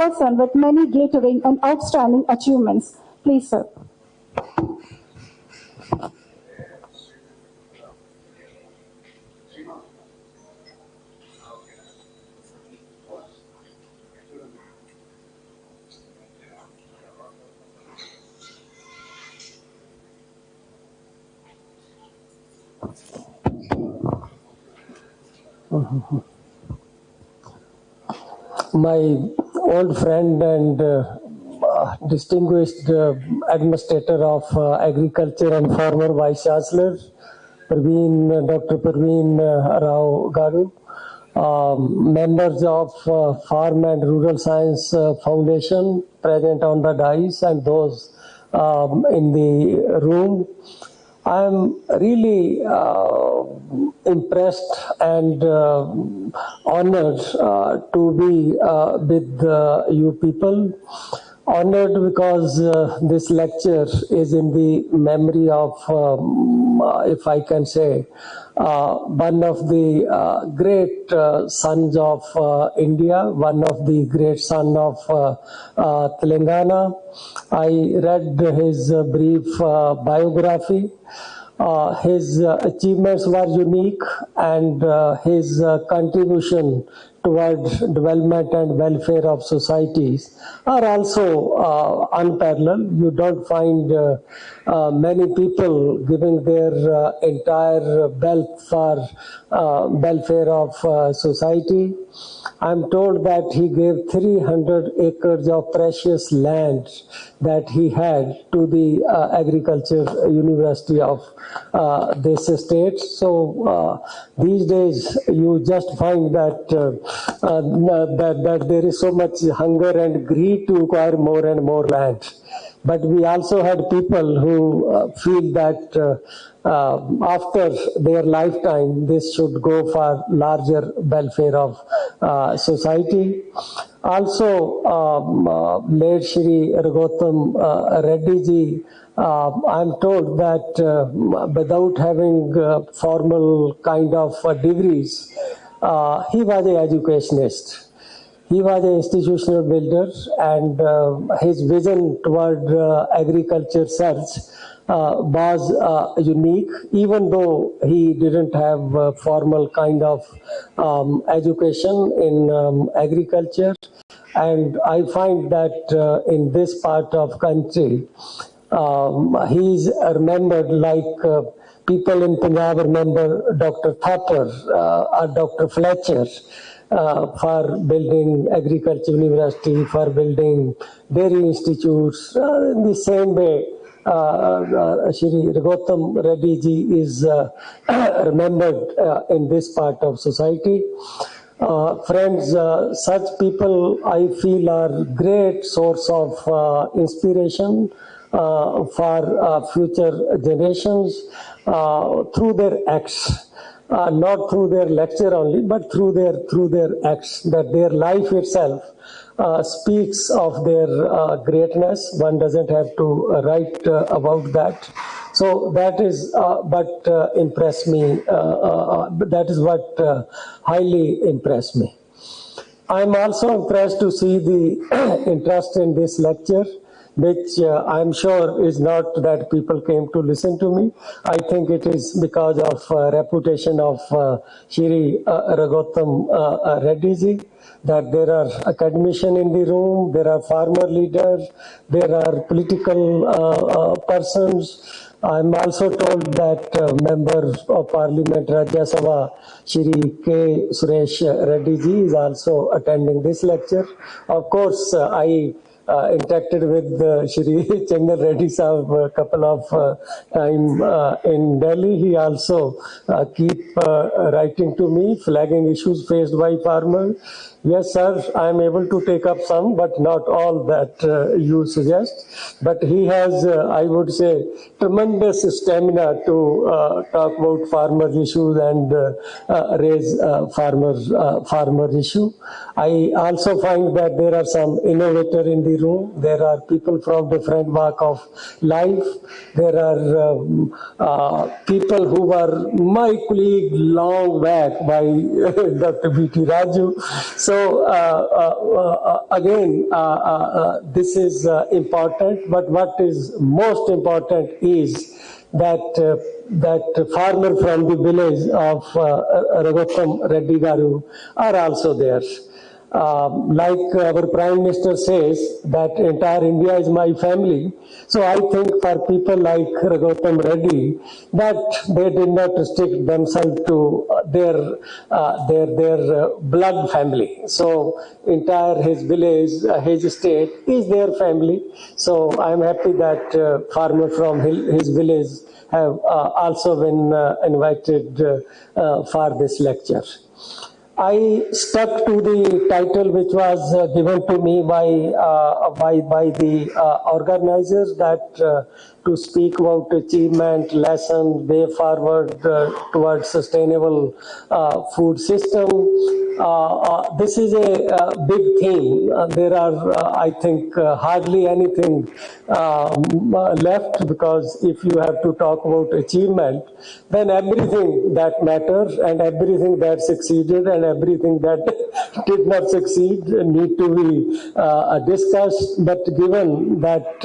person with many glittering and outstanding achievements. Please, sir. My old friend and distinguished administrator of agriculture and former vice chancellor, Dr. Parveen Rao Garu, members of Farm and Rural Science Foundation present on the dais, and those in the room. I am really impressed and honored to be with you people. Honored because this lecture is in the memory of, if I can say, one of the great sons of India, one of the great sons of Telangana. I read his brief biography. His achievements were unique, and his contribution towards development and welfare of societies are also unparalleled. You don't find many people giving their entire wealth for welfare of society. I'm told that he gave 300 acres of precious land that he had to the agriculture university of this state. So these days you just find that that there is so much hunger and greed to acquire more and more land. But we also had people who feel that after their lifetime, this should go for larger welfare of society. Also, late Shri Raghotham Reddy ji, I'm told that without having formal kind of degrees, he was an educationist. He was an institutional builder, and his vision toward agriculture search was unique, even though he didn't have a formal kind of education in agriculture. And I find that in this part of country, he's remembered like people in Punjab remember Dr. Thapar or Dr. Fletcher. For building agriculture university, for building dairy institutes. In the same way, Shri Raghotham Reddy ji is remembered in this part of society. Friends, such people I feel are great source of inspiration for future generations through their acts. Not through their lecture only, but through their acts, that their life itself speaks of their greatness. One doesn't have to write about that. So that is what impressed me. That is what highly impressed me. I'm also impressed to see the interest in this lecture, which I'm sure is not that people came to listen to me. I think it is because of reputation of Shri Raghotham Reddy ji, that there are academicians in the room, there are farmer leaders, there are political persons. I'm also told that Member of Parliament Rajya Sabha Shri K. Suresh Reddy ji is also attending this lecture. Of course, I interacted with Shri Chandra Reddy Sahab a couple of time in Delhi. He also keep writing to me, flagging issues faced by farmers. Yes, sir, I am able to take up some, but not all that you suggest. But he has, I would say, tremendous stamina to talk about farmer issues and raise farmer issue. I also find that there are some innovators in the room. There are people from different walk of life. There are people who were my colleague long back by Dr.V. Raju. So again, this is important, but what is most important is that farmer from the village of Raghotham Reddy Garu are also there. Like our Prime Minister says that entire India is my family. So I think for people like Raghotham Reddy that they did not restrict themselves to their blood family. So entire his village, his state is their family. So I'm happy that farmers from his village have also been invited for this lecture. I stuck to the title which was given to me by the organizers, that to speak about achievement, lesson, way forward towards sustainable food system. This is a big theme. There are, I think, hardly anything left, because if you have to talk about achievement, then everything that matters and everything that succeeded and everything that did not succeed need to be discussed. But given that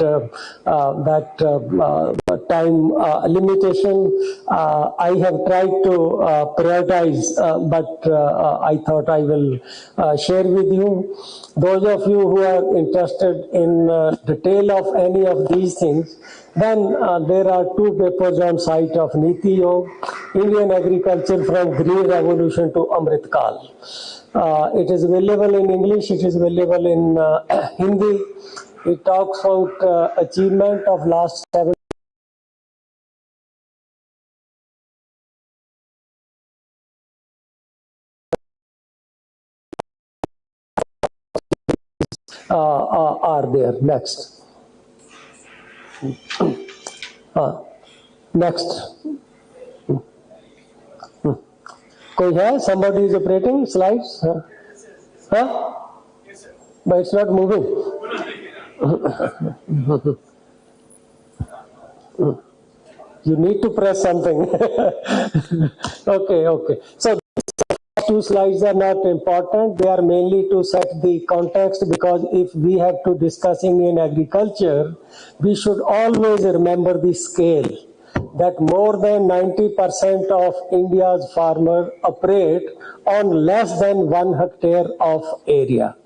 time limitation, I have tried to prioritize, but I thought I will share with you. Those of you who are interested in detail of any of these things, then there are two papers on site of Niti Yog, Indian Agriculture from Green Revolution to Amrit Kal. It is available in English, it is available in Hindi. It talks about achievement of last 7 are there. Next. Next. कोई है? Somebody is operating slides? Huh? But it's not moving. You need to press something. Okay. So two slides are not important. They are mainly to set the context, because if we have to discussing in agriculture, we should always remember the scale, that more than 90% of India's farmers operate on less than 1 hectare of area.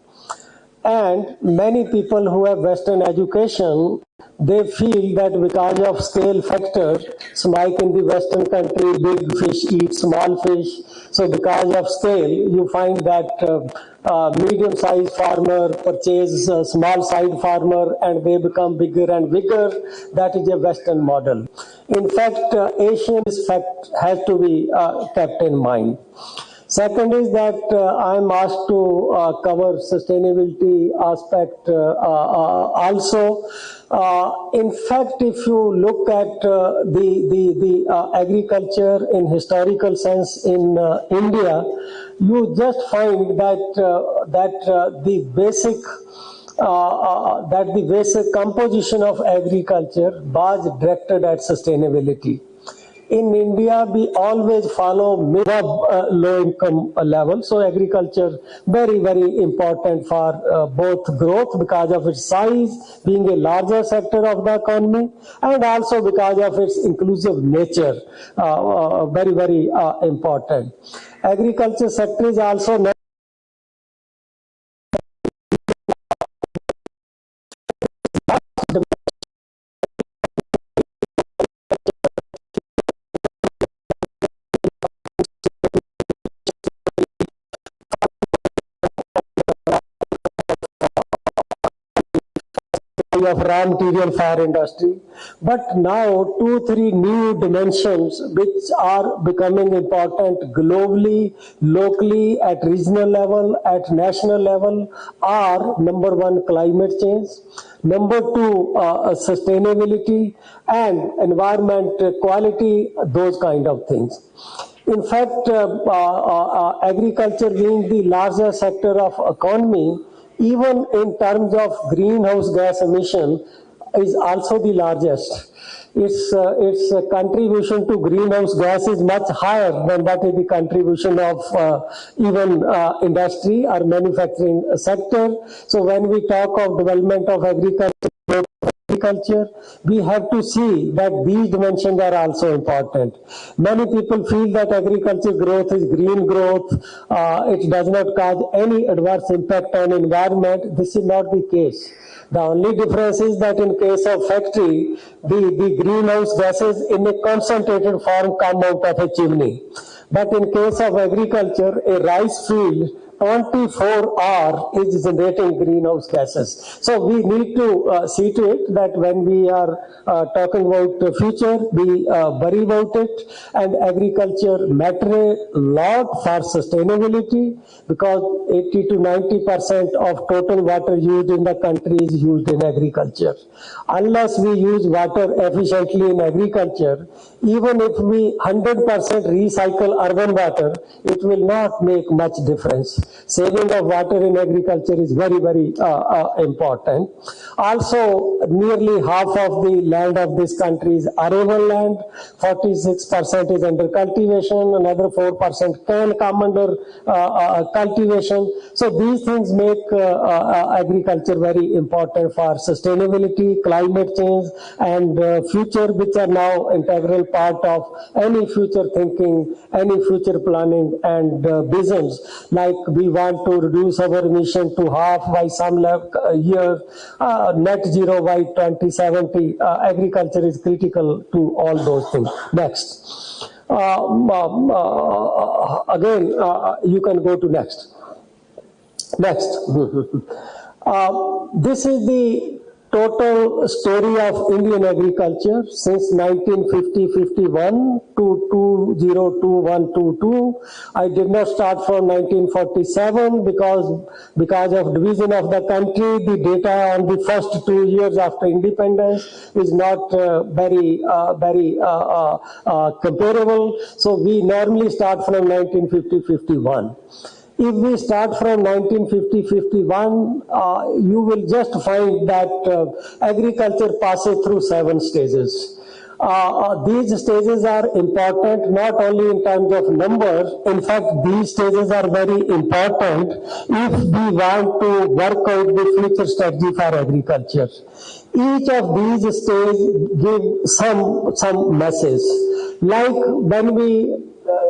And many people who have Western education, they feel that because of scale factor, like in the Western country, big fish eat small fish. So because of scale, you find that medium-sized farmer purchase a small-sized farmer and they become bigger and bigger. That is a Western model. In fact, Asian fact has to be kept in mind. Second is that I am asked to cover sustainability aspect also. In fact, if you look at the agriculture in historical sense in India, you just find that the basic composition of agriculture was directed at sustainability. In India, we always follow low income level. So agriculture very, very important for both growth because of its size, being a larger sector of the economy, and also because of its inclusive nature, very, very important. Agriculture sector is also not of raw material for industry, but now 2-3 new dimensions which are becoming important globally, locally, at regional level, at national level are: number one, climate change; number two, sustainability and environment quality, those kind of things. In fact, agriculture being the larger sector of economy, even in terms of greenhouse gas emission, is also the largest. its contribution to greenhouse gas is much higher than that is the contribution of even industry or manufacturing sector. So when we talk of development of agriculture, we have to see that these dimensions are also important. Many people feel that agriculture growth is green growth, it does not cause any adverse impact on environment. This is not the case. The only difference is that in case of factory, the greenhouse gases in a concentrated form come out of a chimney. But in case of agriculture, a rice field 24 hours is generating greenhouse gases. So we need to see to it that when we are talking about the future, we worry about it, and agriculture matter a lot for sustainability, because 80 to 90% of total water used in the country is used in agriculture. Unless we use water efficiently in agriculture, even if we 100% recycle urban water, it will not make much difference. Saving of water in agriculture is very, very important. Also, nearly half of the land of this country is arable land. 46% is under cultivation. Another 4% can come under cultivation. So these things make agriculture very important for sustainability, climate change, and future, which are now integral part of any future thinking, any future planning and visions. Like we want to reduce our emission to half by some year, net zero by 2070. Agriculture is critical to all those things. Next. Again, you can go to next. Next. This is the total story of Indian agriculture since 1950-51 to 2021-22. I did not start from 1947 because of division of the country. The data on the first 2 years after independence is not very comparable. So we normally start from 1950-51. If we start from 1950-51, you will just find that agriculture passes through 7 stages. These stages are important not only in terms of numbers. In fact, these stages are very important if we want to work out the future strategy for agriculture. Each of these stages give some message. Like when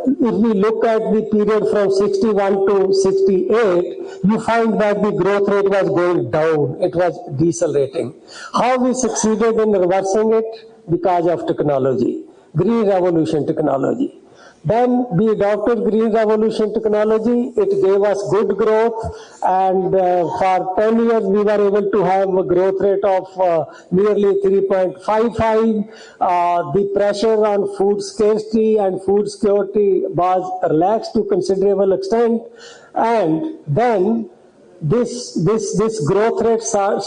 if we look at the period from 61 to 68, you find that the growth rate was going down. It was decelerating. How we succeeded in reversing it? Because of technology, green revolution technology. Then we adopted green revolution technology. It gave us good growth, and for 10 years we were able to have a growth rate of nearly 3.55. The pressure on food scarcity and food security was relaxed to considerable extent, and then this growth rate start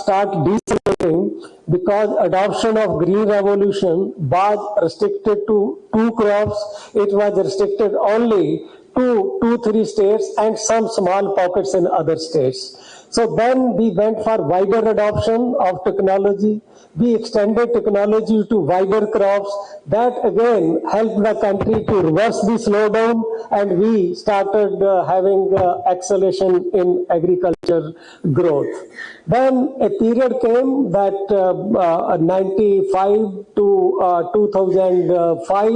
decelerating because adoption of green revolution was restricted to 2 crops. It was restricted only to 2-3 states and some small pockets in other states. So then we went for wider adoption of technology. We extended technology to wider crops. That again helped the country to reverse the slowdown, and we started having acceleration in agriculture growth. Then a period came that 95 to 2005,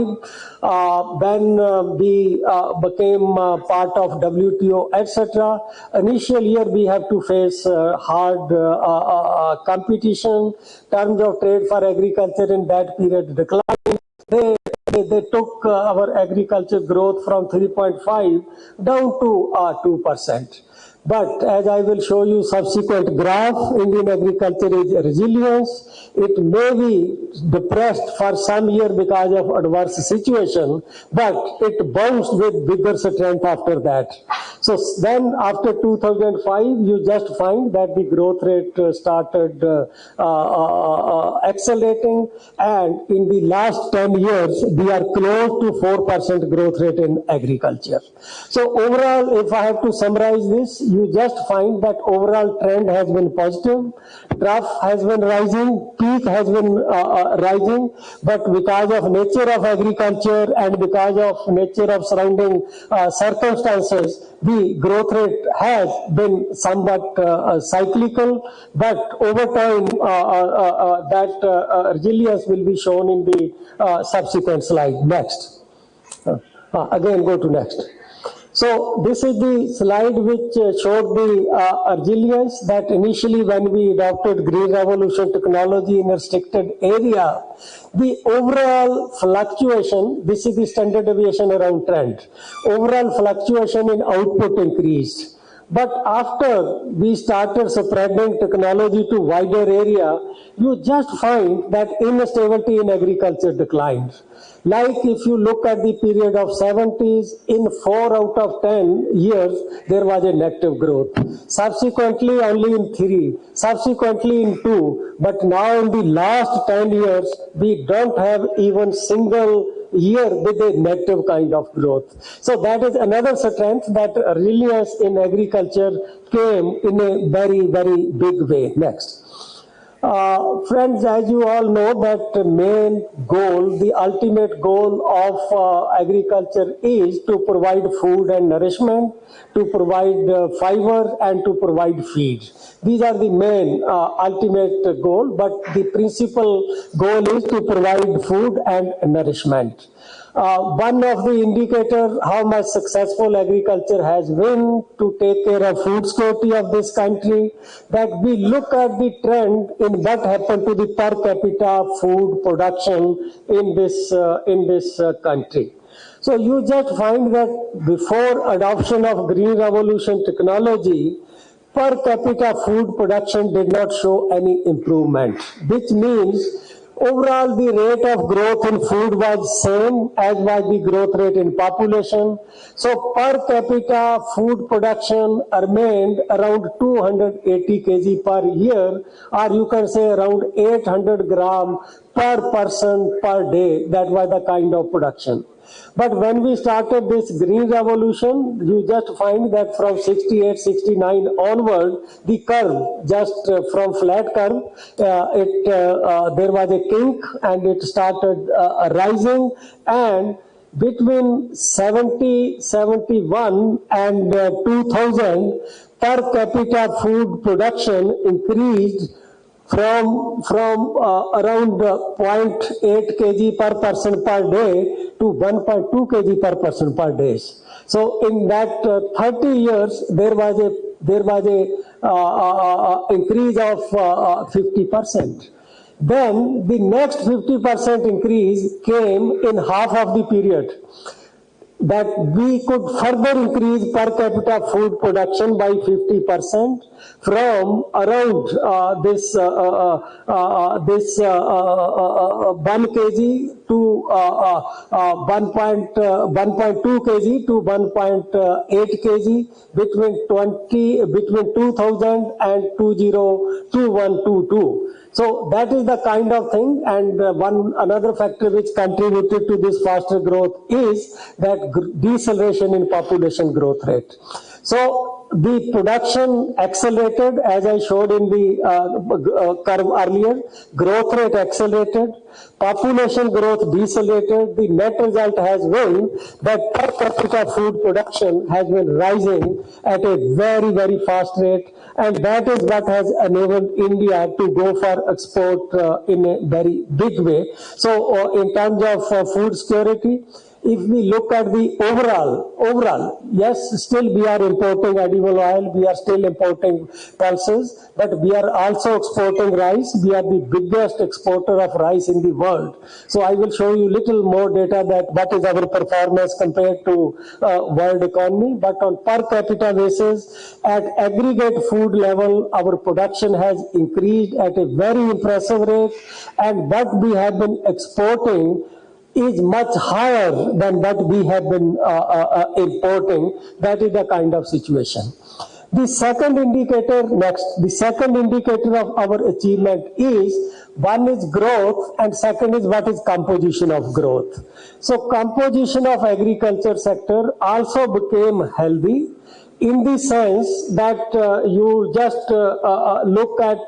when we became part of WTO, etc. Initial year we have to face hard competition. Terms of trade for agriculture in that period declined. They took our agriculture growth from 3.5 down to 2%. But as I will show you subsequent graph, Indian agriculture is resilience. It may be depressed for some year because of adverse situation, but it bounced with bigger strength after that. So then after 2005, you just find that the growth rate started accelerating, and in the last 10 years, we are close to 4% growth rate in agriculture. So overall, if I have to summarize this, you just find that overall trend has been positive, trough has been rising, peak has been rising, but because of nature of agriculture and because of nature of surrounding circumstances, the growth rate has been somewhat cyclical, but over time that resilience will be shown in the subsequent slide. Next. Again, go to next. So this is the slide which showed the resilience that initially when we adopted green revolution technology in a restricted area, the overall fluctuation, this is the standard deviation around trend, overall fluctuation in output increased. But after we started spreading technology to wider area, you just find that instability in agriculture declined. Like if you look at the period of 70s, in 4 out of 10 years, there was a negative growth. Subsequently, only in 3, subsequently in 2, but now in the last 10 years, we don't have even single year with a negative kind of growth. So that is another strength that resilience in agriculture came in a very, very big way. Next. Friends, as you all know, that the main goal, the ultimate goal of agriculture is to provide food and nourishment, to provide fiber and to provide feed. These are the main ultimate goal, but the principal goal is to provide food and nourishment. One of the indicators how much successful agriculture has been to take care of food security of this country, that we look at the trend in what happened to the per capita food production in this country. So you just find that before adoption of green revolution technology, per capita food production did not show any improvement, which means overall, the rate of growth in food was same as was the growth rate in population. So per capita food production remained around 280 kg per year, or you can say around 800 gram per person per day. That was the kind of production. But when we started this green revolution, you just find that from 68, 69 onward, the curve, just from flat curve, there was a kink and it started rising, and between 70, 71 and 2000, per capita food production increased from around 0.8 kg per person per day to 1.2 kg per person per day. So in that 30 years, there was a increase of 50%. Then the next 50% increase came in half of the period, that we could further increase per capita food production by 50% from around 1 kg to 1.2 kg to 1.8 kg between 2000 and 2122. So that is the kind of thing, and another factor which contributed to this faster growth is that deceleration in population growth rate. So the production accelerated, as I showed in the curve earlier, growth rate accelerated, population growth decelerated. The net result has been that per capita food production has been rising at a very, very fast rate, and that is what has enabled India to go for export in a very big way. So in terms of food security, if we look at the overall, yes, still we are importing edible oil, we are still importing pulses, but we are also exporting rice. We are the biggest exporter of rice in the world. So I will show you little more data that what is our performance compared to world economy. But on per capita basis, at aggregate food level, our production has increased at a very impressive rate, and what we have been exporting is much higher than what we have been importing. That is the kind of situation. The second indicator, the second indicator of our achievement is, one is growth and second is what is composition of growth. So composition of agriculture sector also became healthy. in the sense that you just look at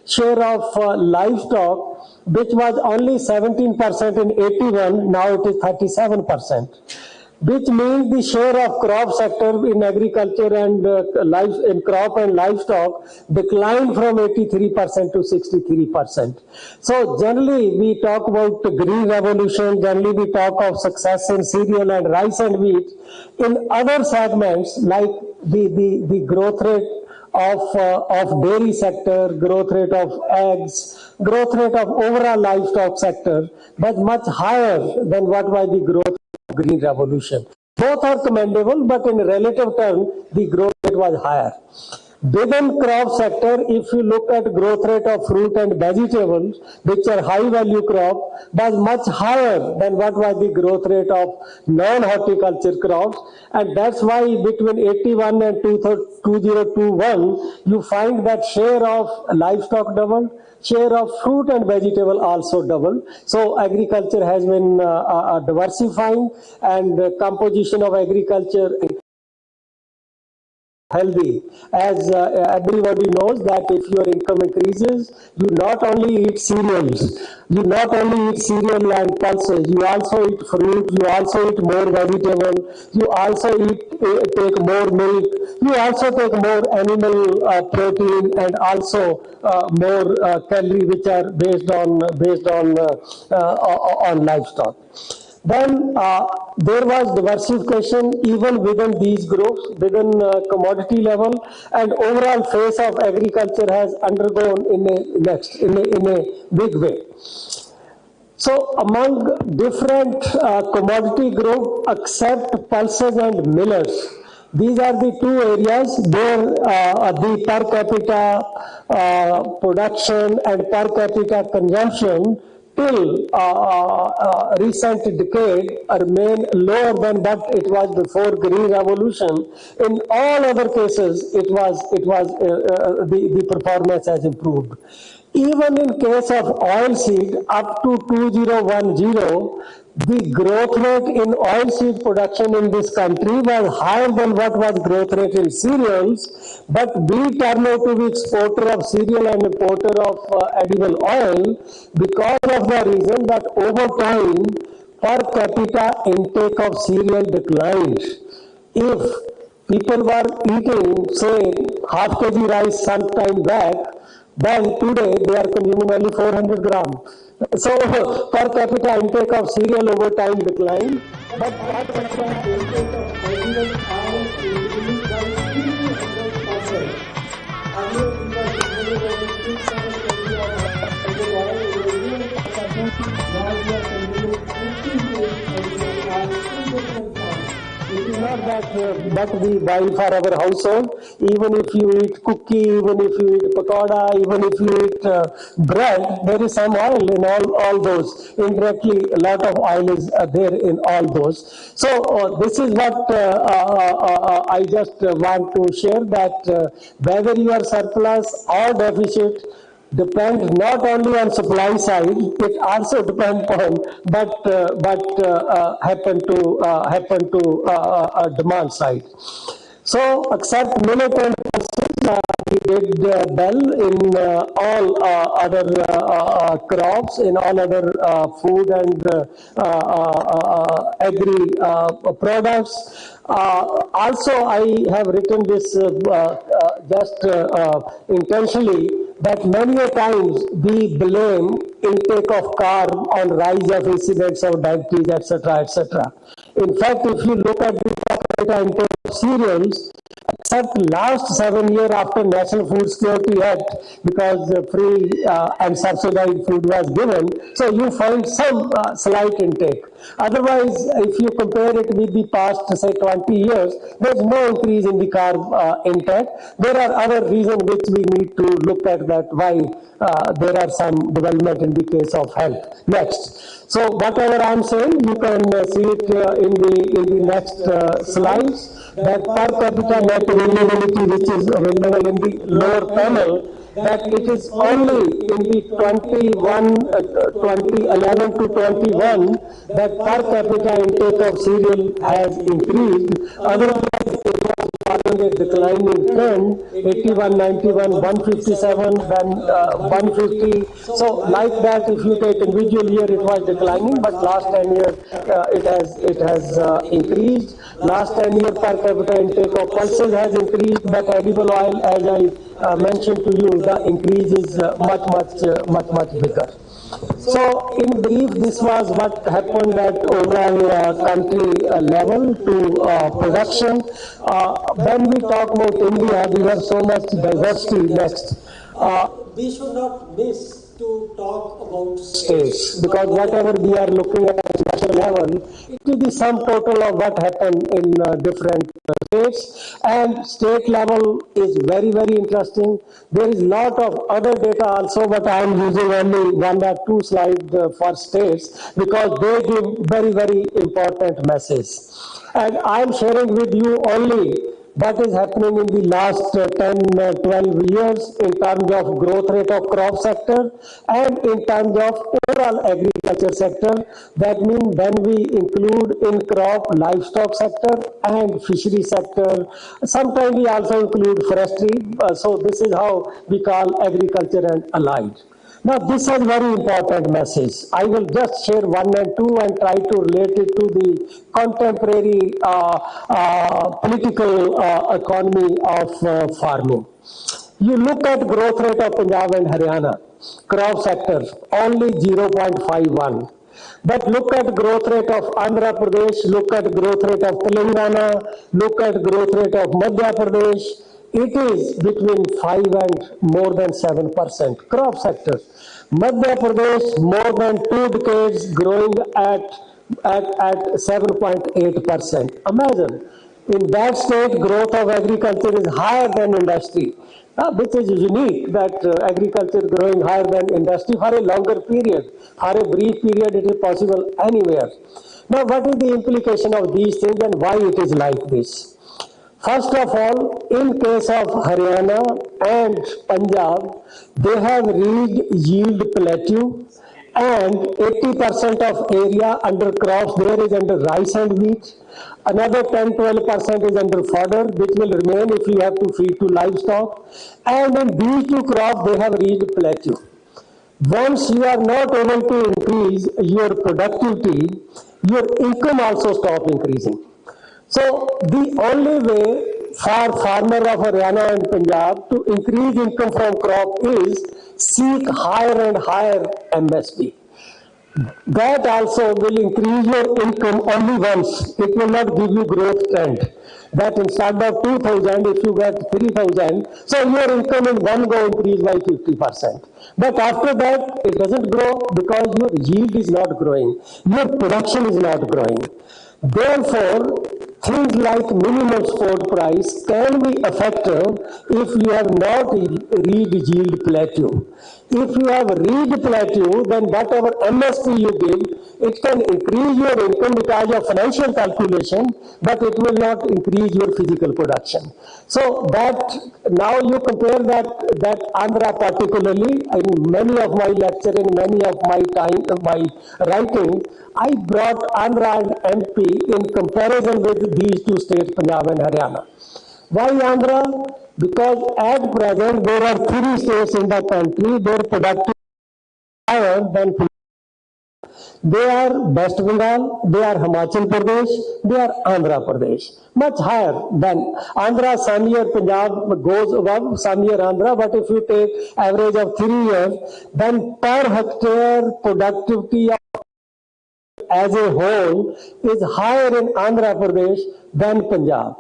share of livestock, which was only 17% in 81, now it is 37%. Which means the share of crop sector in agriculture and in crop and livestock declined from 83% to 63%. So generally we talk about the green revolution, generally we talk of success in cereal and rice and wheat. In other segments like the growth rate of dairy sector, growth rate of eggs, growth rate of overall livestock sector was much higher than what was the growth green revolution. Both are commendable, but in relative terms, the growth rate was higher. Within crop sector, if you look at growth rate of fruit and vegetables, which are high value crop, was much higher than what was the growth rate of non-horticulture crops. And that's why between 81 and 2021, you find that share of livestock doubled, share of fruit and vegetable also doubled. So agriculture has been diversifying, and the composition of agriculture healthy. As everybody knows that if your income increases, you not only eat cereals, you not only eat cereal and pulses, you also eat fruit, you also eat more vegetable, you also take more milk, you also take more animal protein, and also more calorie which are based on livestock. Then there was diversification even within these groups, within commodity level, and overall face of agriculture has undergone in a big way. So among different commodity group except pulses and millets, these are the two areas where the per capita production and per capita consumption till recent decade remain lower than what it was before green revolution. In all other cases, the performance has improved. Even in case of oilseed, up to 2010, the growth rate in oilseed production in this country was higher than what was growth rate in cereals, but we turn out to be exporter of cereal and importer of edible oil because of the reason that over time per capita intake of cereal declined. If people were eating, say, half kg rice sometime back, then today they are consuming only 400 grams. So per capita intake of cereal over time declined, but per capita intake of edible oil increased by 300%. Earlier we were consuming only 600 kg of edible oil in a year, now we are consuming 50 kg edible oil in different forms. It is not that we buy for our household. Even if you eat cookie, even if you eat pakoda, even if you eat bread, there is some oil in all those. Indirectly, a lot of oil is there in all those. So this is what I just want to share, that whether you are surplus or deficit, depends not only on supply side, it also depends on happen to demand side. So except millet and pulses, we did well in all other crops, in all other food and agri products. Also, I have written this just intentionally, that many a times we blame intake of carb on rise of incidence of diabetes, etc., etc. In fact, if you look at the per capita intake of cereals, except last 7 years after National Food Security Act, because free and subsidized food was given, so you find some slight intake. Otherwise, if you compare it with the past, say 20 years, there's no increase in the carb intake. There are other reasons which we need to look at, that why there are some development in the case of health. Next. So whatever I'm saying, you can see it in the next slides, that per capita net availability, which is available in the lower panel, that it is only in the 2011 to 21 that per capita intake of cereal has increased. Otherwise, it was having a declining trend, 81, 91, 157, then 150. So like that, if you take individual year, it was declining, but last 10 years it has increased. Last 10 year per capita intake of pulses has increased, but edible oil, as I mentioned to you, the increase is much bigger. So, in brief, this was what happened at overall country level to production. When we talk about India, we have so much diversity next. We should not miss to talk about states, because whatever we are looking at national level, it will be some total of what happened in different states, and state level is very interesting. There is lot of other data also, but I am using only one or two slides for states because they give very important message. And I am sharing with you only what is happening in the last 10-12 years in terms of growth rate of crop sector and in terms of overall agriculture sector. That means when we include in crop livestock sector and fishery sector, sometimes we also include forestry. So this is how we call agriculture and allied. Now, this is very important message. I will just share one and two and try to relate it to the contemporary political economy of farming. You look at growth rate of Punjab and Haryana, crop sector, only 0.51. But look at growth rate of Andhra Pradesh, look at growth rate of Telangana, look at growth rate of Madhya Pradesh. It is between 5 and more than 7%. Crop sector. Madhya Pradesh, more than 2 decades, growing at 7.8%. Imagine, in that state, growth of agriculture is higher than industry, which is unique that agriculture growing higher than industry for a longer period. For a brief period, it is possible anywhere. Now, what is the implication of these things and why it is like this? First of all, in case of Haryana and Punjab, they have reached yield plateau and 80% of area under crops there is under rice and wheat. Another 10-12% is under fodder, which will remain if you have to feed to livestock. And in these two crops, they have reached plateau. Once you are not able to increase your productivity, your income also stop increasing. So the only way for farmer of Haryana and Punjab to increase income from crop is seek higher and higher MSP. That also will increase your income only once. It will not give you growth trend. That instead of 2,000, if you get 3,000, so your income in one go increase by 50%. But after that, it doesn't grow because your yield is not growing. Your production is not growing. Therefore, things like minimum support price can be effective if you have not reached yield plateau. If you have reached plateau, then whatever MSP you give, it can increase your income because of financial calculation, but it will not increase your physical production. So that now you compare that Andhra particularly, in many of my lecture, in many of my writing, I brought Andhra and MP in comparison with these two states, Punjab and Haryana. Why Andhra? Because at present there are 3 states in the country, their productivity is higher than Punjab. They are West Bengal, they are Himachal Pradesh, they are Andhra Pradesh. Much higher than Andhra. Some year Punjab goes above, some year Andhra, but if you take average of 3 years, then per hectare productivity as a whole is higher in Andhra Pradesh than Punjab.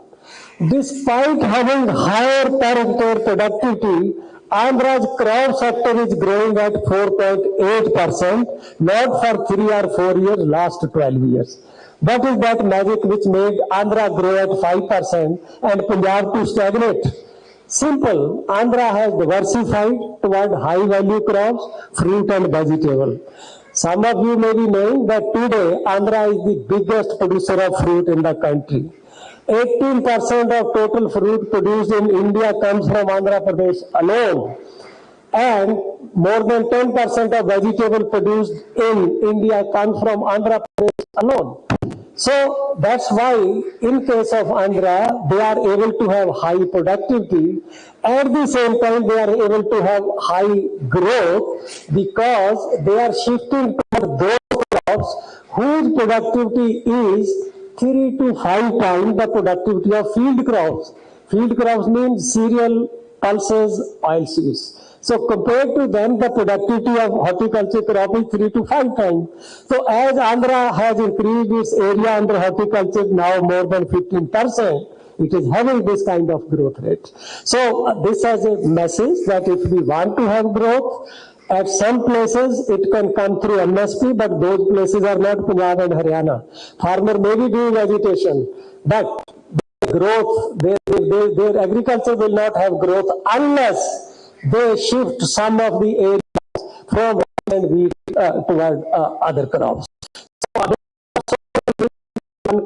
Despite having higher per hectare productivity, Andhra's crop sector is growing at 4.8%, not for 3 or 4 years, last 12 years. What is that magic which made Andhra grow at 5% and Punjab to stagnate? Simple. Andhra has diversified toward high value crops, fruit and vegetable. Some of you may be knowing that today Andhra is the biggest producer of fruit in the country. 18% of total fruit produced in India comes from Andhra Pradesh alone. And more than 10% of vegetable produced in India comes from Andhra Pradesh alone. So that's why in case of Andhra, they are able to have high productivity. At the same time, they are able to have high growth because they are shifting toward those crops whose productivity is 3 to 5 times the productivity of field crops. Field crops means cereal, pulses, oilseeds. So compared to them, the productivity of horticulture crop is 3 to 5 times. So as Andhra has increased its area under horticulture now more than 15%, it is having this kind of growth rate. So this has a message that if we want to have growth, at some places it can come through MSP, but those places are not Punjab and Haryana. Farmer may be doing vegetation, but growth, their agriculture will not have growth unless they shift some of the areas from rice and wheat toward other crops. So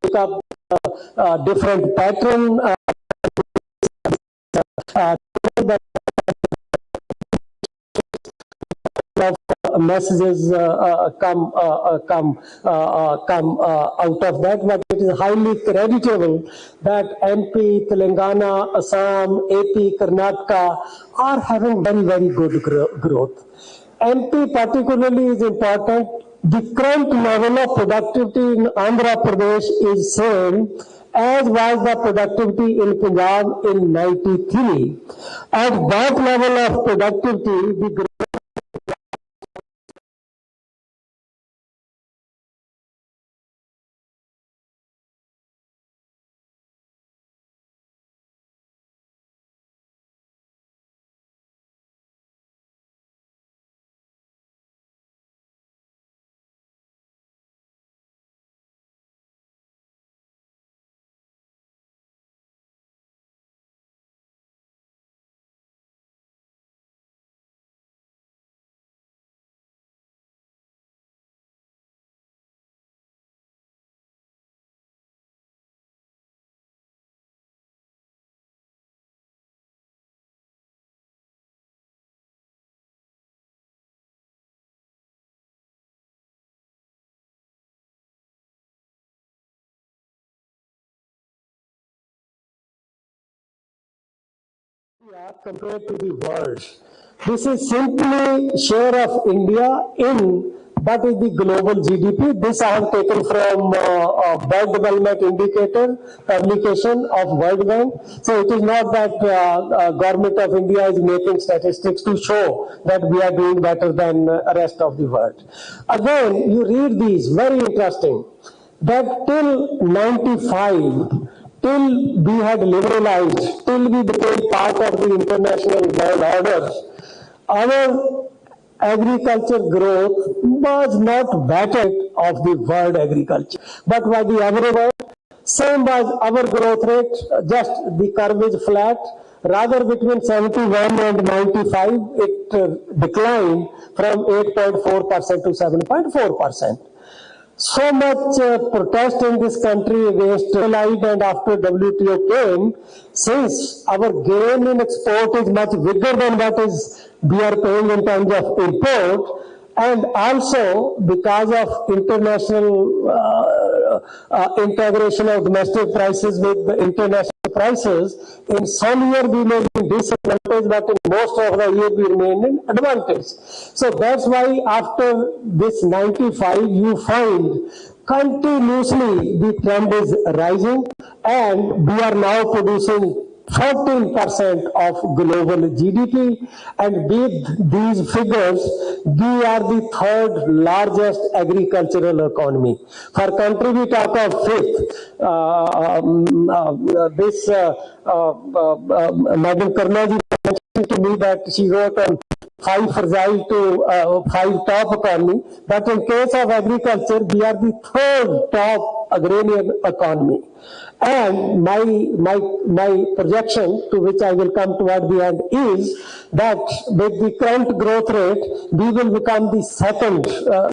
pick up different pattern of messages come out of that, but it is highly creditable that MP, Telangana, Assam, AP, Karnataka are having very good growth. MP particularly is important. The current level of productivity in Andhra Pradesh is same as was the productivity in Punjab in 93. At that level of productivity, the growth compared to the world. This is simply share of India in what is the global GDP. This I have taken from World Development Indicator publication of World Bank. So it is not that government of India is making statistics to show that we are doing better than the rest of the world. Again, you read these, very interesting, that till 95, till we had liberalized, till we became part of the international world order, our agriculture growth was not better of the world agriculture, but by the average world, same was our growth rate, just the curve is flat. Rather between 71 and 95, it declined from 8.4% to 7.4%. So much protest in this country against allied, and after WTO came, since our gain in export is much bigger than what is we are paying in terms of import, and also because of international integration of domestic prices with the international prices, in some year we may be in disadvantage, but in most of the year we remain in advantage. So that's why after this 95, you find continuously the trend is rising, and we are now producing 14% of global GDP, and with these figures, we are the third largest agricultural economy. For country, we talk of fifth. Madam Karnaji mentioned to me that she wrote on 5 fragile to 5 top economy, but in case of agriculture, we are the third top agrarian economy. And my projection, to which I will come toward the end, is that with the current growth rate, we will become the second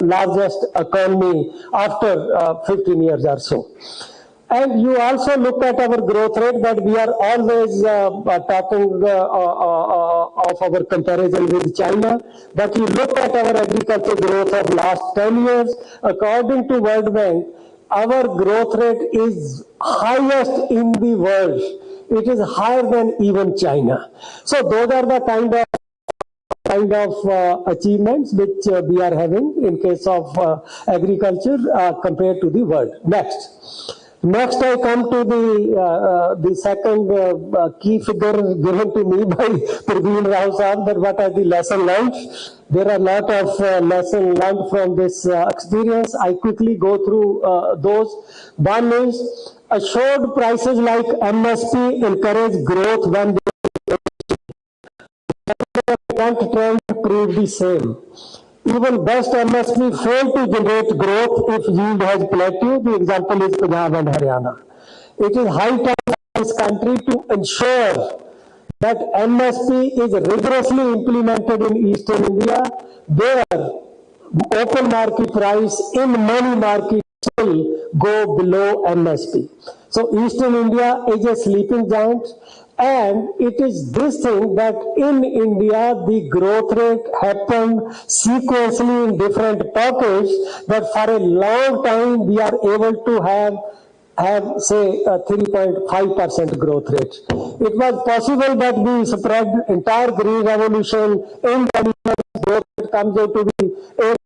largest economy after 15 years or so. And you also look at our growth rate, that we are always talking of our comparison with China. But you look at our agriculture growth of last 10 years, according to World Bank, our growth rate is highest in the world. It is higher than even China. So those are the kind of achievements which we are having in case of agriculture compared to the world. Next, I come to the second key figure given to me by Praveen Rao Saab, that what are the lessons learned. There are a lot of lessons learned from this experience. I quickly go through those. One is assured prices like MSP encourage growth when the trend proved the same. Even best MSP failed to generate growth if yield has plateaued. The example is Punjab and Haryana. It is high time for this country to ensure that MSP is rigorously implemented in Eastern India, where open market price in many markets will go below MSP. So Eastern India is a sleeping giant. And it is this thing that in India, the growth rate happened sequentially in different pockets, that for a long time we are able to have say a 3.5% growth rate. It was possible that we spread entire green revolution in the growth rate comes out to be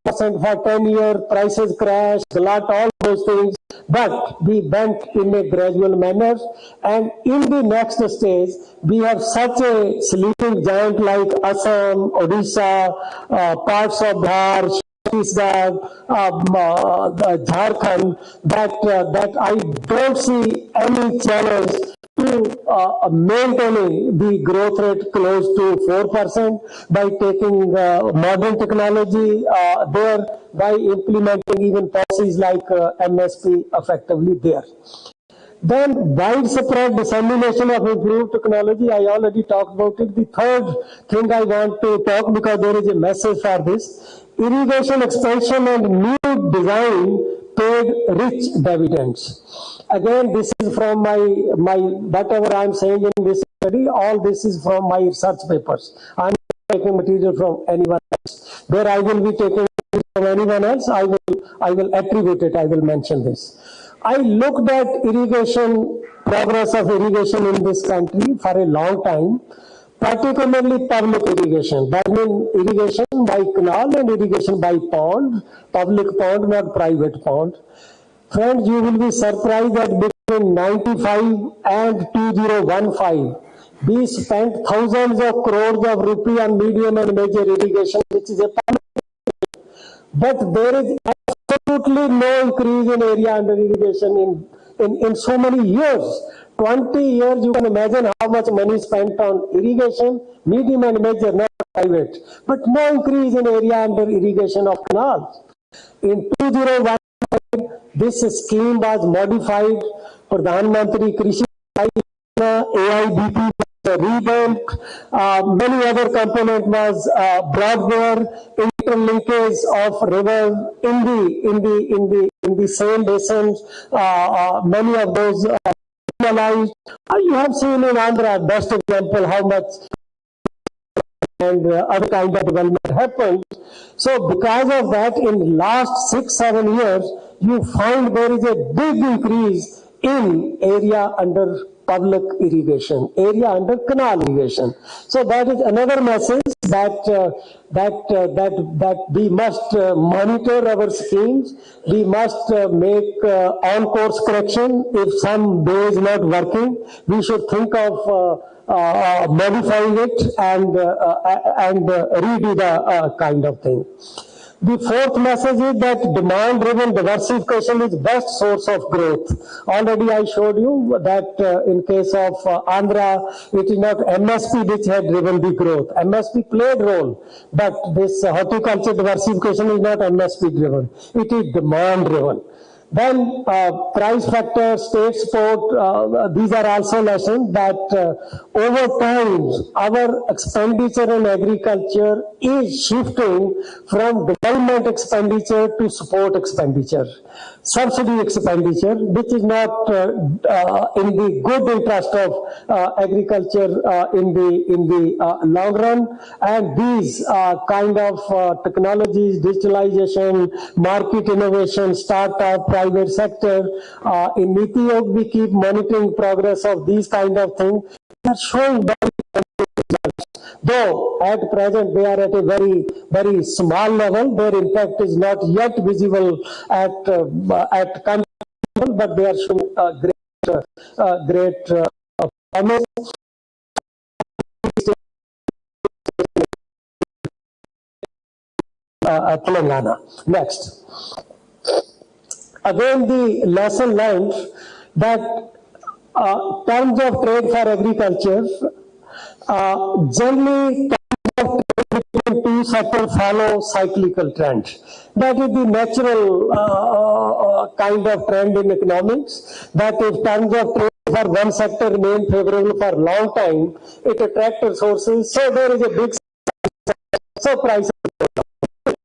8% for 10 years, prices crash, all those things. But we went in a gradual manner, and in the next stage, we have such a sleeping giant like Assam, Odisha, parts of Bihar, Chhattisgarh, Jharkhand, that I don't see any challenge to maintaining the growth rate close to 4% by taking modern technology there, by implementing even policies like MSP effectively there. Then widespread dissemination of improved technology, I already talked about it. The third thing I want to talk, because there is a message for this, irrigation expansion and new design paid rich dividends. Again, this is from my whatever I am saying in this study, all this is from my research papers. I am not taking material from anyone else. Where I will be taking from anyone else, I will attribute it, I will mention this. I looked at progress of irrigation in this country for a long time, particularly public irrigation. That means irrigation by canal and irrigation by pond, public pond, not private pond. Friends, you will be surprised that between 95 and 2015, we spent thousands of crores of rupees on medium and major irrigation, which is a public. But there is absolutely no increase in area under irrigation in so many years. 20 years, you can imagine how much money spent on irrigation, medium and major, not private. But no increase in area under irrigation of canals. In 2015, this scheme was modified. Pradhan Mantri Krishi AIBP was revamped. Many other component was brought there. Interlinkage of rivers in the same basins. Many of those realized. You have seen in Andhra, best example, how much and other kind of development happened. So because of that, in last 6-7 years, you find there is a big increase in area under public irrigation, area under canal irrigation. So that is another message that we must monitor our schemes. We must make on-course correction. If some way is not working, we should think of modifying it and redo the kind of thing. The fourth message is that demand-driven diversification is best source of growth. Already I showed you that in case of Andhra, it is not MSP which had driven the growth. MSP played role, but this horticulture diversification is not MSP driven. It is demand-driven. Then price factor, state support, these are also lessons that over time our expenditure in agriculture is shifting from development expenditure to support expenditure, subsidy expenditure, which is not in the good interest of agriculture in the long run. And these kind of technologies, digitalization, market innovation, startup, private sector. In Niti Aayog, we keep monitoring progress of these kind of things. They are showing very results. Though at present they are at a very, very small level, their impact is not yet visible at country level, but they are showing great promise. Telangana. Next. Again, the lesson learned that terms of trade for agriculture, generally terms of trade between two sectors follow cyclical trend. That is the natural kind of trend in economics, that if terms of trade for one sector remain favorable for a long time, it attracts resources, so there is a big so price.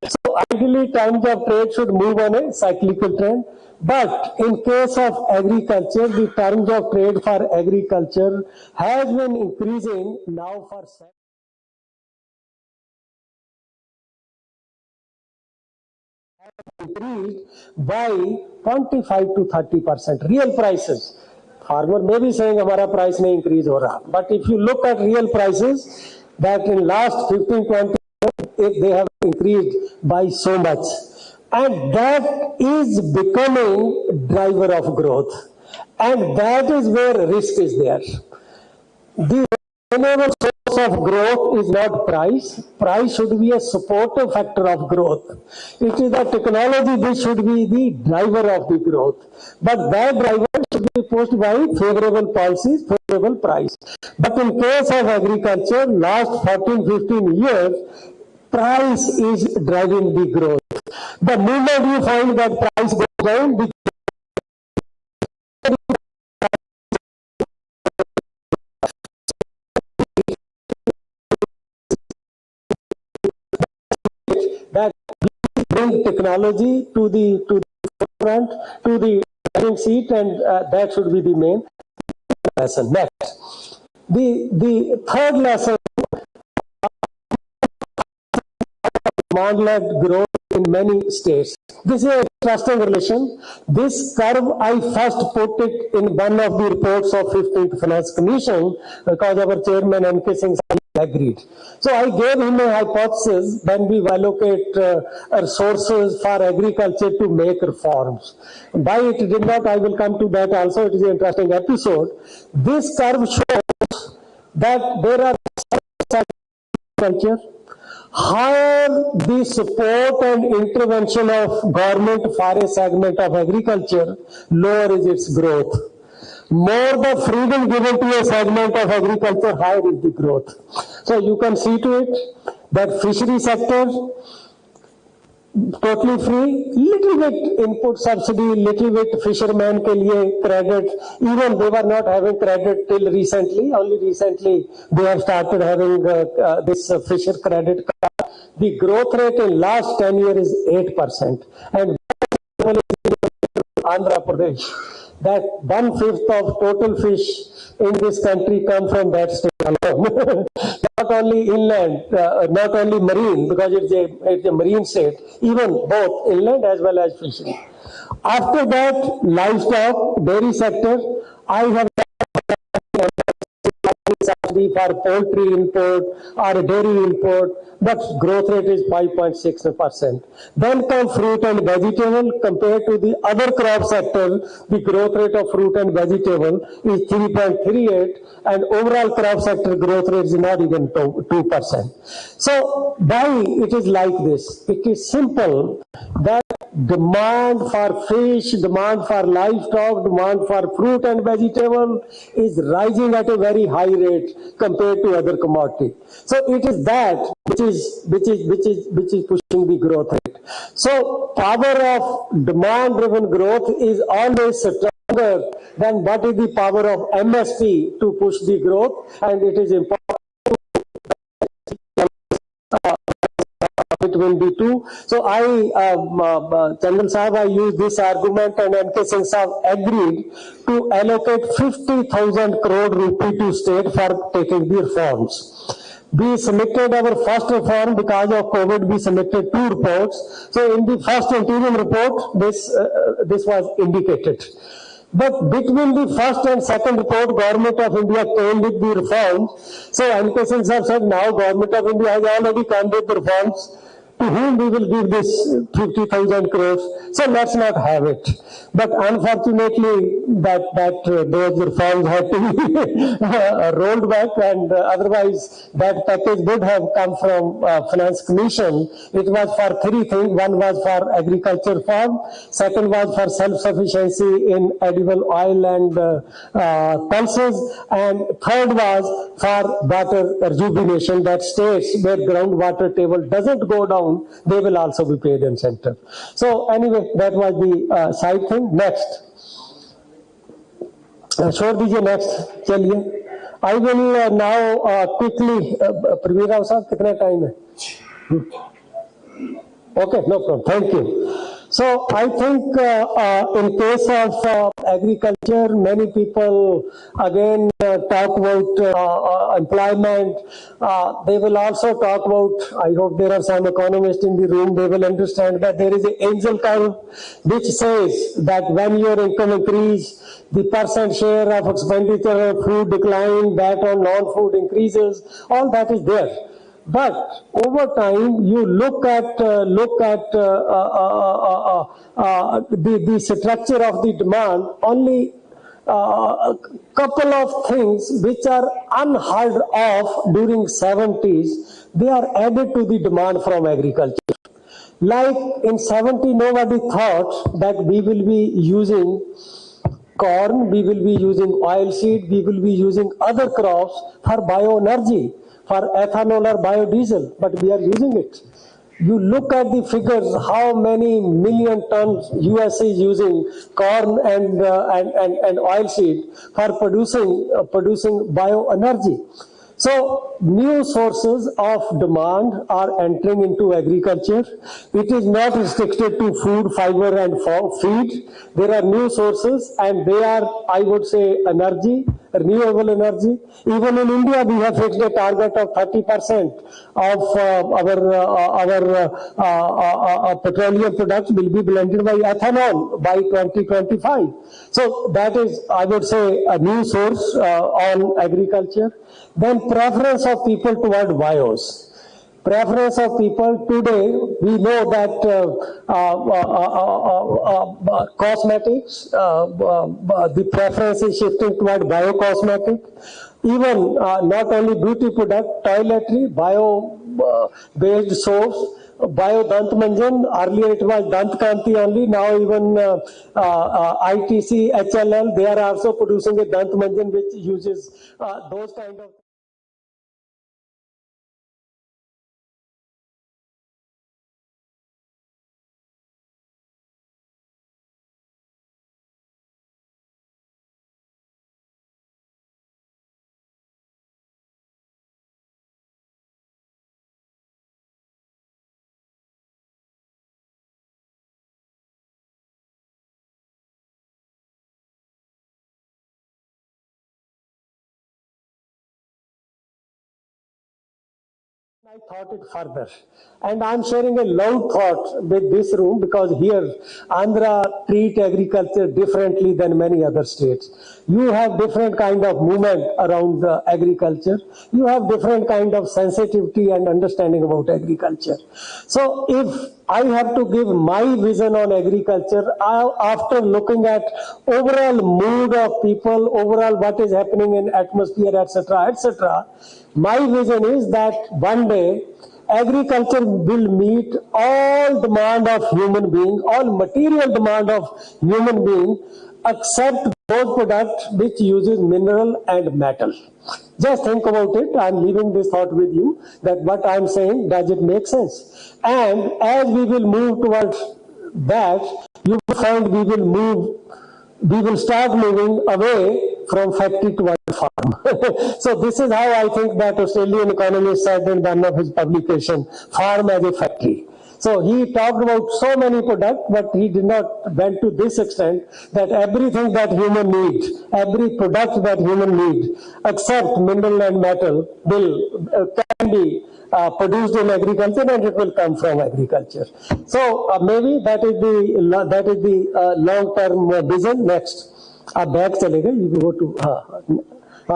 So ideally, terms of trade should move on a cyclical trend. But in case of agriculture, the terms of trade for agriculture has been increasing now for increased by 25 to 30%. Real prices. Farmer may be saying हमारा price नहीं increase हो रहा. But if you look at real prices, that in last 15-20 they have increased by so much, and that is becoming driver of growth, and that is where risk is there. The renewable source of growth is not price. Price should be a supportive factor of growth. It is the technology which should be the driver of the growth, but that driver should be pushed by favorable policies, favorable price. But in case of agriculture, last 14-15 years, price is driving the growth. The moment you find that price goes down, that bring technology to the front, to the driving seat, and that should be the main lesson. Next, the third lesson, demand-led growth in many states. This is an interesting relation. This curve, I first put it in one of the reports of 15th Finance Commission because our chairman N.K. Singh agreed. So I gave him a hypothesis when we allocate resources for agriculture to make reforms. Why it did not, I will come to that also. It is an interesting episode. This curve shows that there are agriculture, higher the support and intervention of government for a segment of agriculture, lower is its growth. More the freedom given to a segment of agriculture, higher is the growth. So you can see to it that fishery sector, totally free, little bit input subsidy, little bit fishermen ke liye credit. Even they were not having credit till recently. Only recently they have started having this fisher credit card. The growth rate in last 10 years is 8%. And Andhra Pradesh, that 1/5 of total fish in this country come from that state alone. Not only inland, not only marine, because it's a marine state, even both inland as well as fishery. After that, livestock, dairy sector, I have for poultry import or dairy import, but growth rate is 5.6%. Then come fruit and vegetable. Compared to the other crop sector, the growth rate of fruit and vegetable is 3.38, and overall crop sector growth rate is not even 2%. So why it is like this? It is simple that demand for fish, demand for livestock, demand for fruit and vegetable is rising at a very high rate compared to other commodity. So it is that which is pushing the growth rate. So power of demand driven growth is always stronger than what is the power of MSP to push the growth, and it is important between the two. So I, Chandal Sahab, I use this argument, and N.K. Singh Sahab agreed to allocate 50,000 crore rupee to state for taking the reforms. We submitted our first reform because of COVID. We submitted 2 reports. So in the first interim report, this was indicated. But between the first and second report, Government of India came with the reforms. So NK Singh sir said, now Government of India has already come with the reforms. To whom we will give this 50,000 crores? So let's not have it. But unfortunately, those reforms had to be rolled back, and otherwise that package would have come from Finance Commission. It was for 3 things. One was for agriculture farm, second was for self-sufficiency in edible oil and pulses, and third was for water rejuvenation, that states where groundwater table doesn't go down, they will also be paid incentive. So anyway, that was the side thing. Next. छोड़ दीजिए next, चलिए. I will now quickly, Praveen Rao साहब कितना time है? Okay, no problem. Thank you. So I think in case of agriculture, many people again talk about employment. They will also talk about, I hope there are some economists in the room, they will understand that there is an angel curve which says that when your income increase, the percent share of expenditure of food decline, that on non-food increases, all that is there. But over time, you look at the structure of the demand. Only a couple of things which are unheard of during 70s, they are added to the demand from agriculture. Like in 70, nobody thought that we will be using corn, we will be using oilseed, we will be using other crops for bioenergy, for ethanol or biodiesel, but we are using it. You look at the figures, how many million tons US is using corn and oilseed for producing bioenergy. So new sources of demand are entering into agriculture. It is not restricted to food, fiber and feed. There are new sources, and they are, I would say, energy, renewable energy. Even in India, we have fixed a target of 30% of our petroleum products will be blended by ethanol by 2025. So that is, I would say, a new source on agriculture. Then preference of people toward bios. Preference of people today, we know that cosmetics, the preference is shifting toward biocosmetic. Even not only beauty product, toiletry, bio-based soaps, Bio Dant Manjan, earlier it was Dant Kanti only, now even ITC, HLL, they are also producing a Dant Manjan which uses those kind of. I thought it further, and I'm sharing a long thought with this room because here Andhra treat agriculture differently than many other states. You have different kind of movement around agriculture. You have different kind of sensitivity and understanding about agriculture. So if I have to give my vision on agriculture, after looking at overall mood of people, overall what is happening in atmosphere, etc., etc., my vision is that one day agriculture will meet all demand of human being, all material demand of human being, except those products which uses mineral and metal. Just think about it. I'm leaving this thought with you, that what I'm saying, does it make sense? And as we will move towards that, you will find we will start moving away from factory toward farm. So this is how I think that Australian economist said in one of his publications, farm as a factory. So he talked about so many products, but he did not went to this extent that everything that human need, every product that human need, except mineral and metal, can be produced in agriculture, and it will come from agriculture. So maybe that is the long-term vision. Next, back chalega, you go to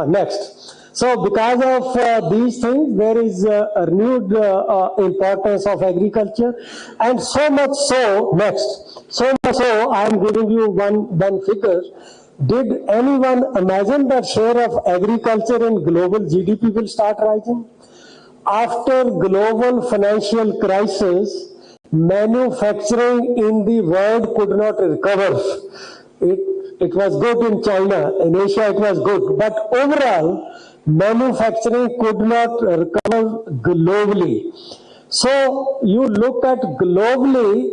next. So because of these things, there is a renewed importance of agriculture, and so much so, next, so much so, I am giving you one figure. Did anyone imagine that share of agriculture in global GDP will start rising? After global financial crisis, manufacturing in the world could not recover. It was good in China, in Asia it was good, but overall, manufacturing could not recover globally. So you look at globally,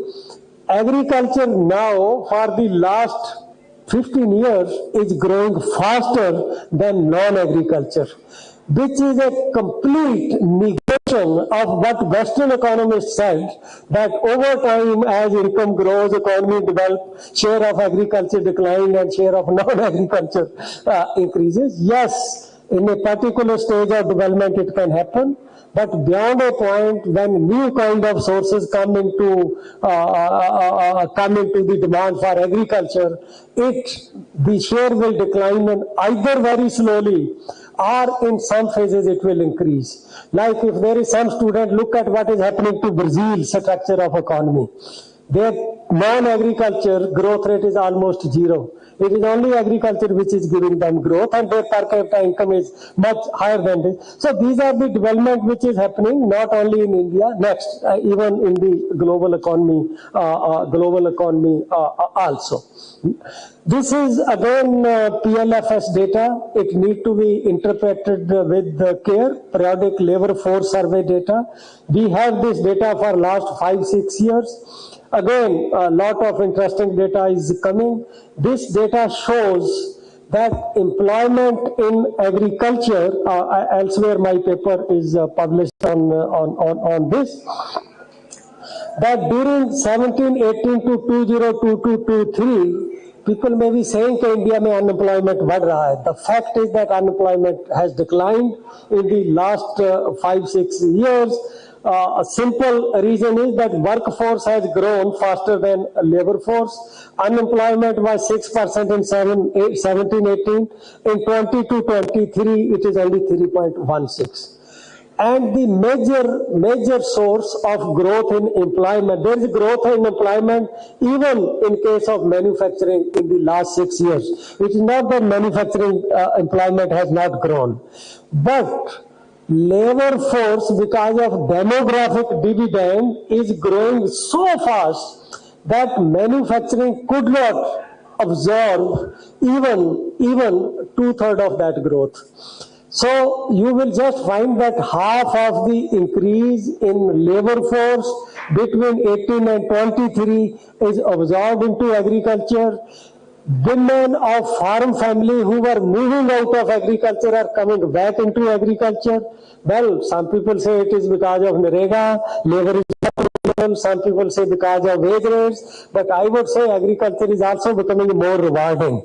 agriculture now for the last 15 years is growing faster than non-agriculture, which is a complete negation of what Western economists said, that over time as income grows, economy develops, share of agriculture decline and share of non-agriculture increases. Yes, in a particular stage of development it can happen, but beyond a point, when new kind of sources come into the demand for agriculture, the share will decline, and either very slowly or in some phases it will increase. Like if there is some student, look at what is happening to Brazil's structure of economy. Their non-agriculture growth rate is almost zero. It is only agriculture which is giving them growth, and their per capita income is much higher than this. So these are the development which is happening not only in India, next, even in the global economy also. This is again PLFS data. It need to be interpreted with care. Periodic labor force survey data. We have this data for last 5-6 years. Again, a lot of interesting data is coming. This data shows that employment in agriculture, elsewhere my paper is published on this, that during 1718 to 2022-23, people may be saying that India mein unemployment बढ़ रहा है. The fact is that unemployment has declined in the last 5-6 years. A simple reason is that workforce has grown faster than labor force. Unemployment was 6% in 17-18. In 22-23, it is only 3.16. And the major source of growth in employment, there is growth in employment even in case of manufacturing in the last 6 years. It is not that manufacturing employment has not grown, but labor force, because of demographic dividend, is growing so fast that manufacturing could not absorb even 2/3 of that growth. So you will just find that half of the increase in labor force between 18 and 23 is absorbed into agriculture. Women of farm family who were moving out of agriculture are coming back into agriculture. Well, some people say it is because of Narega, labor is problem. Some people say because of wage rates, but I would say agriculture is also becoming more rewarding.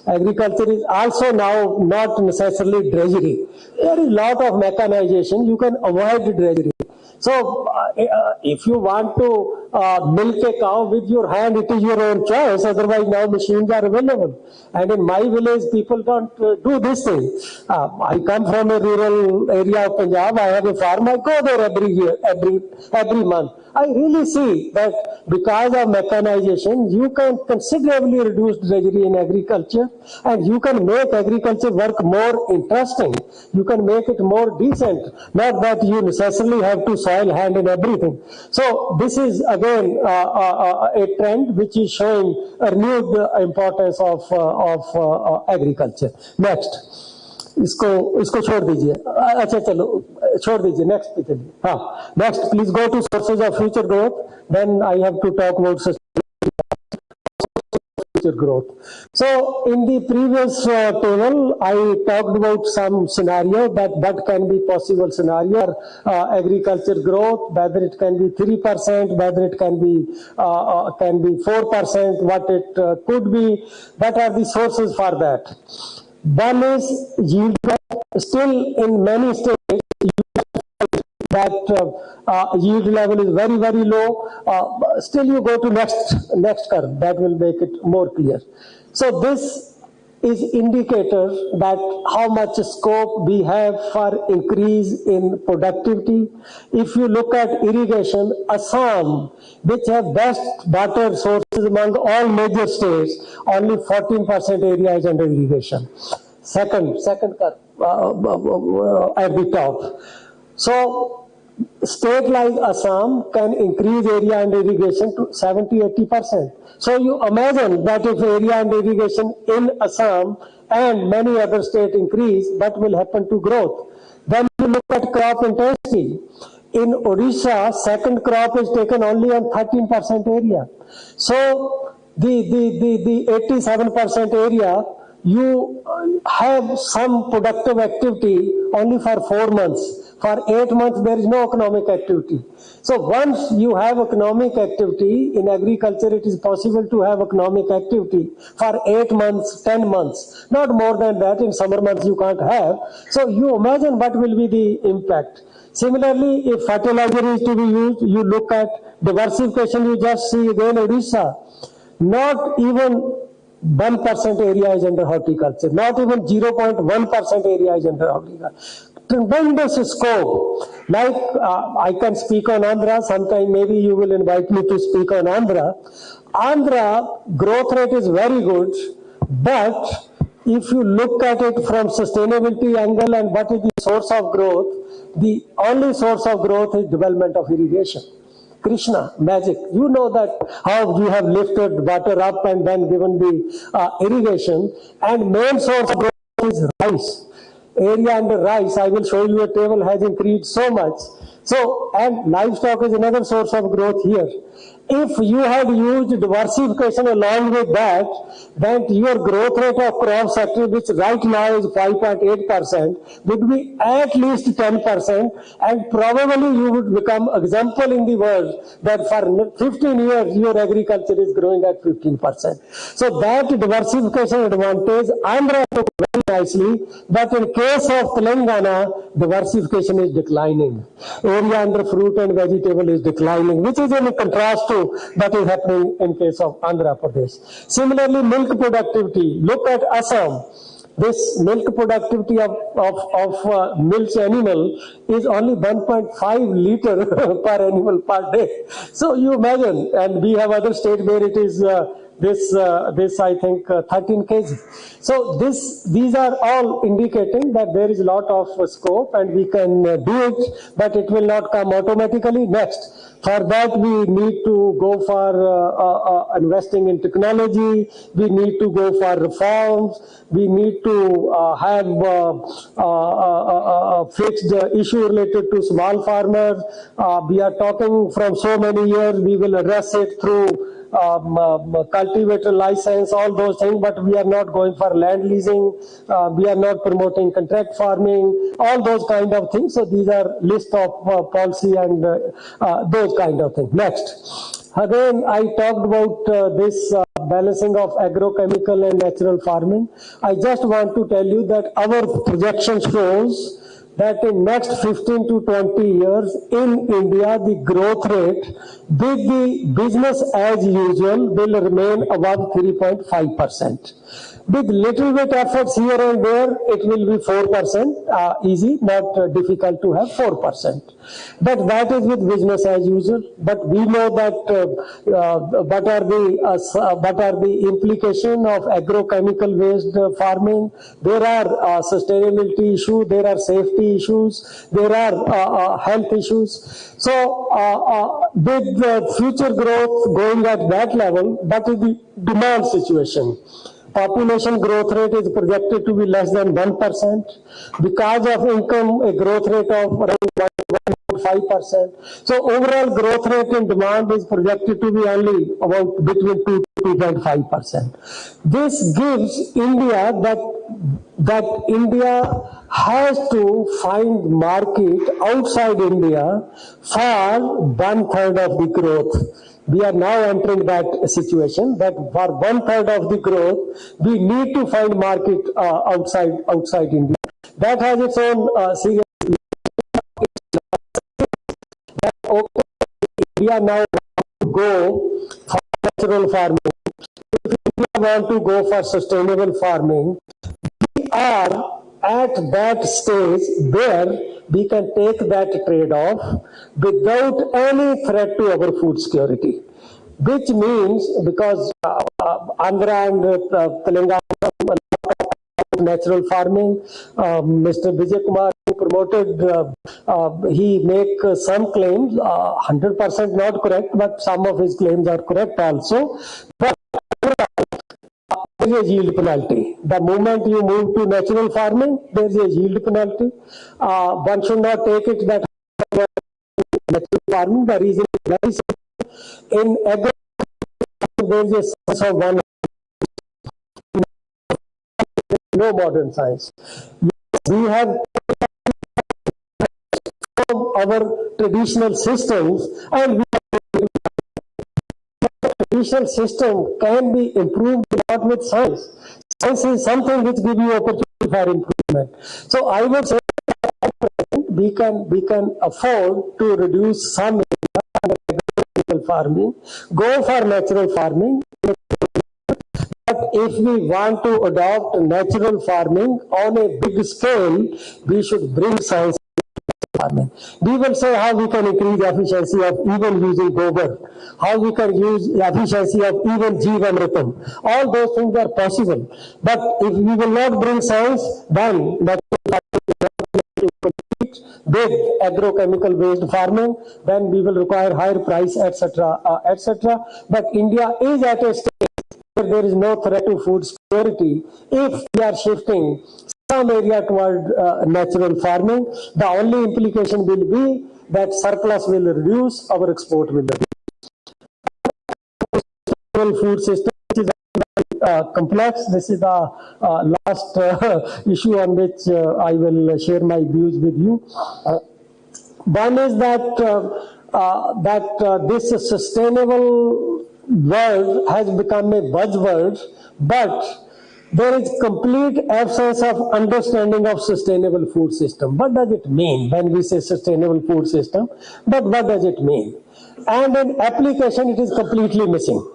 Agriculture is also now not necessarily drudgery. There is a lot of mechanization. You can avoid drudgery. So if you want to milk a cow with your hand, it is your own choice. Otherwise, now machines are available. And in my village, people don't do this thing. I come from a rural area of Punjab. I have a farm. I go there every year, every month. I really see that because of mechanization, you can considerably reduce drudgery in agriculture, and you can make agriculture work more interesting. You can make it more decent, not that you necessarily have to soil hand in everything. So this is again a trend which is showing a renewed importance of agriculture. Next. इसको छोड़ दीजिए. अच्छा चलो छोड़ दीजिए. Next पे चलिए. हाँ, next please go to sources of future growth. Then I have to talk about future growth. So in the previous table, I talked about some scenario that can be possible scenario, agriculture growth, whether it can be 3%, whether it can be 4%, what it could be. What are the sources for that? One is yield gap. Still in many states, that yield level is very, very low. Still you go to next curve, that will make it more clear. So this is indicator that how much scope we have for increase in productivity. If you look at irrigation, Assam, which have best water sources among all major states, only 14% area is under irrigation. Second curve at the top. So state like Assam can increase area under irrigation to 70-80%. So you imagine that if area under irrigation in Assam and many other states increase, what will happen to growth? Then you look at crop intensity. In Odisha, second crop is taken only on 13% area. So the 87% area, you have some productive activity only for 4 months. For 8 months, there is no economic activity. So once you have economic activity in agriculture, it is possible to have economic activity for 8 months, 10 months, not more than that. In summer months, you can't have. So you imagine what will be the impact. Similarly, if fertilizer is to be used, you look at diversification, you just see again Odisha. Not even 1% area is under horticulture, not even 0.1% area is under horticulture. Tremendous scope. Like I can speak on Andhra, sometime maybe you will invite me to speak on Andhra. Andhra growth rate is very good, but if you look at it from sustainability angle and what is the source of growth, the only source of growth is development of irrigation. Krishna, magic. You know that how you have lifted water up and then given the irrigation, and main source of growth is rice. Area under rice, I will show you a table, has increased so much. So, and livestock is another source of growth here. If you had used diversification along with that, then your growth rate of crop sector, which right now is 5.8%, would be at least 10%, and probably you would become example in the world that for 15 years your agriculture is growing at 15%. So that diversification advantage, Andhra took very nicely, but in case of Telangana, diversification is declining. Area under fruit and vegetable is declining, which is in contrast to that is happening in case of Andhra Pradesh. Similarly, milk productivity. Look at Assam. This milk productivity of milk animal is only 1.5 liter per animal per day. So you imagine, and we have other states where it is this I think 13 kg. So these are all indicating that there is a lot of scope and we can do it, but it will not come automatically. Next. For that, we need to go for investing in technology. We need to go for reforms. We need to have fixed issue related to small farmers. We are talking from so many years. We will address it through cultivator license, all those things, but we are not going for land leasing. We are not promoting contract farming, all those kind of things. So these are list of policy and those kind of things. Next. Again, I talked about this balancing of agrochemical and natural farming. I just want to tell you that our projection shows that in next 15 to 20 years in India, the growth rate with the business as usual will remain above 3.5%. With little bit efforts here and there, it will be 4%, easy, not difficult to have 4%. But that is with business as usual. But we know that what are the implications of agrochemical based farming. There are sustainability issues, there are safety issues, there are health issues. So with the future growth going at that level, that is the demand situation. Population growth rate is projected to be less than 1%. Because of income, a growth rate of around 2.5%. So overall growth rate in demand is projected to be only about between 2 to 2.5%. This gives India that India has to find market outside India for 1/3 of the growth. We are now entering that situation that for 1/3 of the growth, we need to find market outside India. That has its own serious. Okay, India now want to go for natural farming. If India want to go for sustainable farming, we are at that stage where we can take that trade-off without any threat to our food security. Which means, because Andhra and Telangana natural farming, Mr. Vijay Kumar promoted, he make some claims, 100% not correct, but some of his claims are correct also. But there is a yield penalty. The moment you move to natural farming, there is a yield penalty. One should not take it that natural farming, the reason is very simple. In agriculture, there is a sense of one, no modern science. We have our traditional systems, and the traditional system can be improved not with science. Science is something which gives you opportunity for improvement. So I would say we can afford to reduce some agricultural farming, go for natural farming. But if we want to adopt natural farming on a big scale, we should bring science. We will say how we can increase efficiency of even using gobar, how we can use efficiency of even Jeevamritam. All those things are possible. But if we will not bring science, then with agrochemical based farming, then we will require higher price, etc., etc. But India is at a stage where there is no threat to food security if we are shifting some area toward natural farming. The only implication will be that surplus will reduce, our export will reduce. Food system is complex. This is the last issue on which I will share my views with you. One is that this sustainable word has become a buzzword, but there is complete absence of understanding of sustainable food system. What does it mean when we say sustainable food system? But what does it mean? And in application, it is completely missing.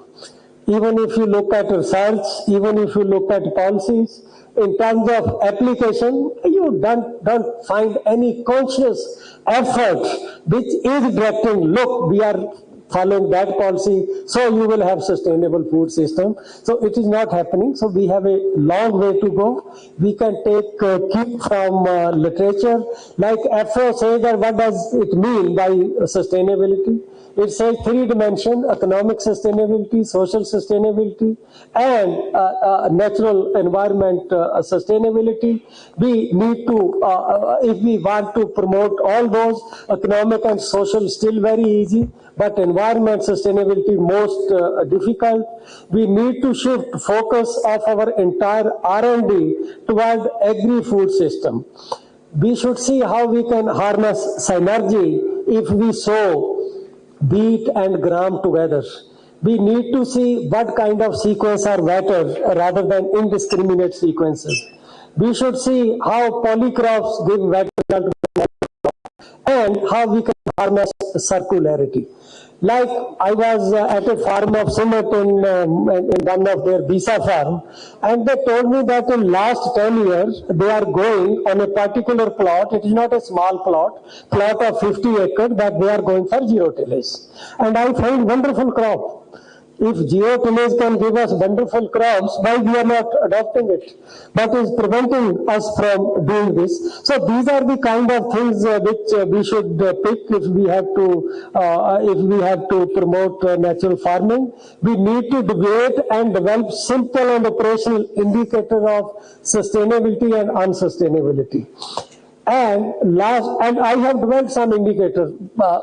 Even if you look at research, even if you look at policies, in terms of application, you don't find any conscious effort which is directing, look, we are following that policy, so you will have sustainable food system. So it is not happening. So we have a long way to go. We can take cue from literature. Like FO says that what does it mean by sustainability? It says 3 dimensions: economic sustainability, social sustainability, and natural environment sustainability. We need to, if we want to promote all those, economic and social still very easy, but environment sustainability most difficult. We need to shift focus of our entire R&D toward agri-food system. We should see how we can harness synergy if we sow wheat and gram together. We need to see what kind of sequence are better rather than indiscriminate sequences. We should see how polycrops give better result and how we can harness circularity. Like I was at a farm of Summit in one of their Bisa farm, and they told me that in last 10 years, they are going on a particular plot. It is not a small plot of 50 acres, that they are going for zero tillage. And I find wonderful crop. If zero tillage can give us wonderful crops, why we are not adopting it? What is preventing us from doing this? So these are the kind of things which we should pick if we have to promote natural farming. We need to debate and develop simple and operational indicator of sustainability and unsustainability. And I have developed some indicators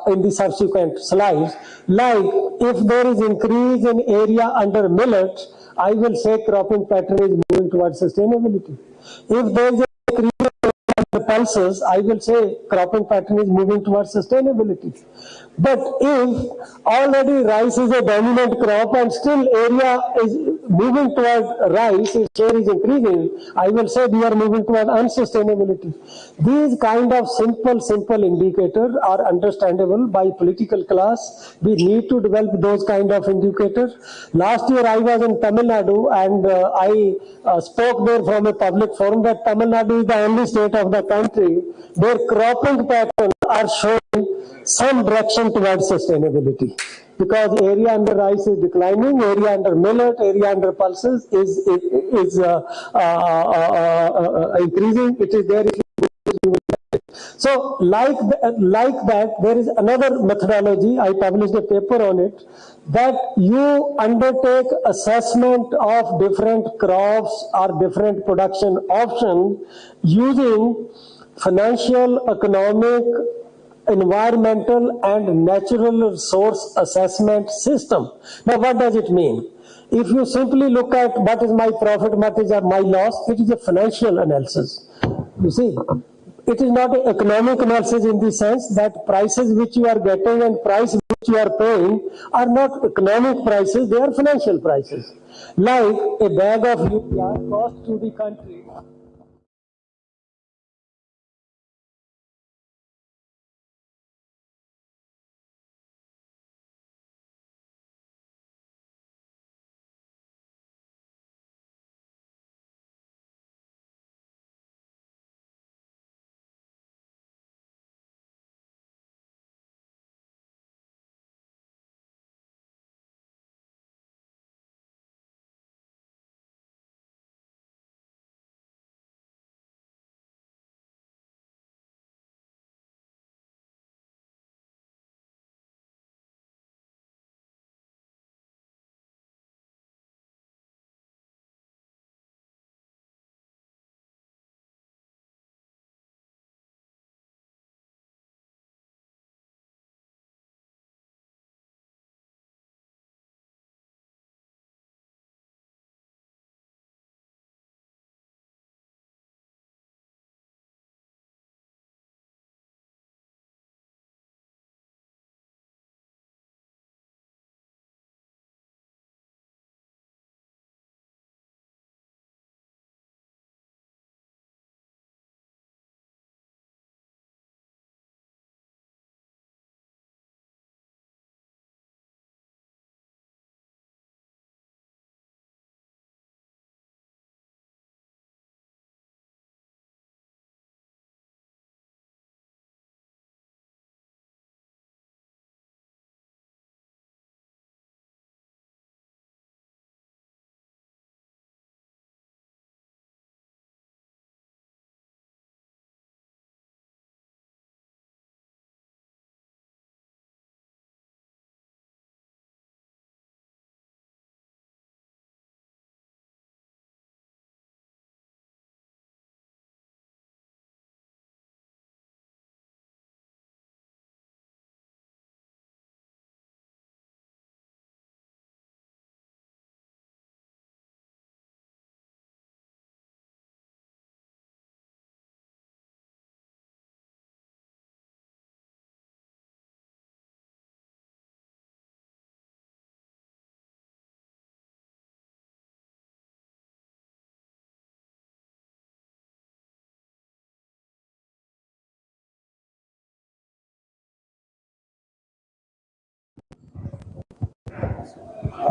in the subsequent slides, like if there is increase in area under millet, I will say cropping pattern is moving towards sustainability. If there is a increase in the pulses, I will say cropping pattern is moving towards sustainability. But if already rice is a dominant crop and still area is moving toward rice, its share is increasing, I will say we are moving toward unsustainability. These kind of simple indicators are understandable by political class. We need to develop those kind of indicators. Last year I was in Tamil Nadu and I spoke there from a public forum that Tamil Nadu is the only state of the country where cropping patterns are showing some direction towards sustainability, because area under rice is declining, area under millet, area under pulses is increasing. It is there. So like that, there is another methodology. I published a paper on it, that you undertake assessment of different crops or different production options using financial, economic, environmental and natural resource assessment system. Now what does it mean? If you simply look at what is my profit, what is my loss, it is a financial analysis. You see, it is not an economic analysis in the sense that prices which you are getting and price which you are paying are not economic prices, they are financial prices. Like a bag of urea cost to the country.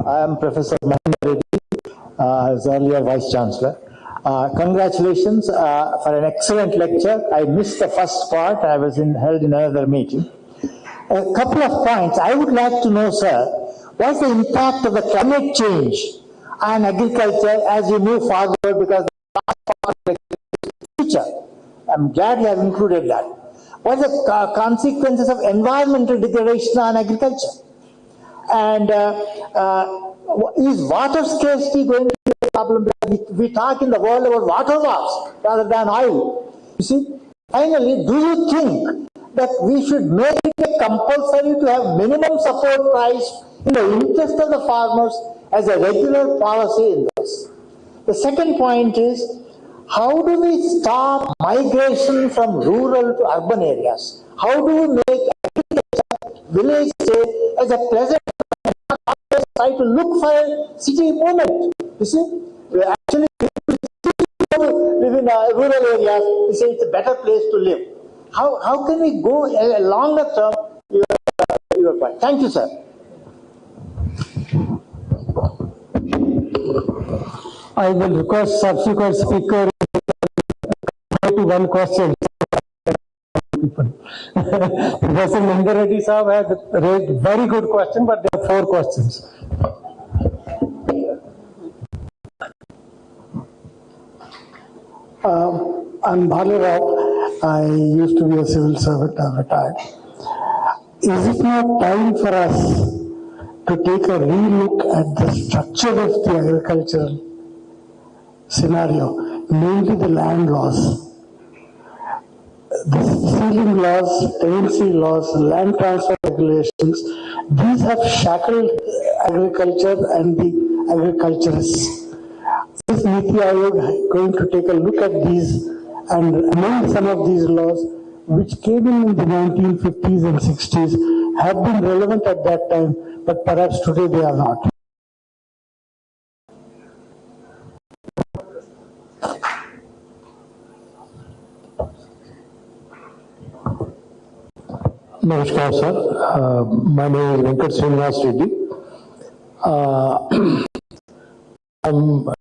I am Professor Raghotham Reddy, as earlier Vice Chancellor. Congratulations for an excellent lecture. I missed the first part. I was held in another meeting. A couple of points. I would like to know, sir, what's the impact of the climate change on agriculture as we move forward, because the future. I'm glad you have included that. What are the consequences of environmental degradation on agriculture? And is water scarcity going to be a problem? We talk in the world about water wars rather than oil. You see, Finally, do you think that we should make it compulsory to have minimum support price in the interest of the farmers as a regular policy in this? The second point is, how do we stop migration from rural to urban areas? How do we make village stay as a pleasant try to look for a city movement? You see, we actually live in rural areas, we say it's a better place to live. How can we go a longer term? Your point. Thank you, sir. I will request subsequent speaker to one question. Professor Mahendra Reddy Sahab has raised very good question, but there are 4 questions. I'm Bhalu Rao. I used to be a civil servant. I'm retired. Is it not time for us to take a re-look at the structure of the agricultural scenario, mainly the land laws? The ceiling laws, tenancy laws, land transfer regulations, these have shackled agriculture and the agriculturists. Is Niti Aayog going to take a look at these and amend some of these laws which came in the 1950s and 60s, have been relevant at that time, but perhaps today they are not? Namaskar, sir. My name is Raghotham Reddy. I'm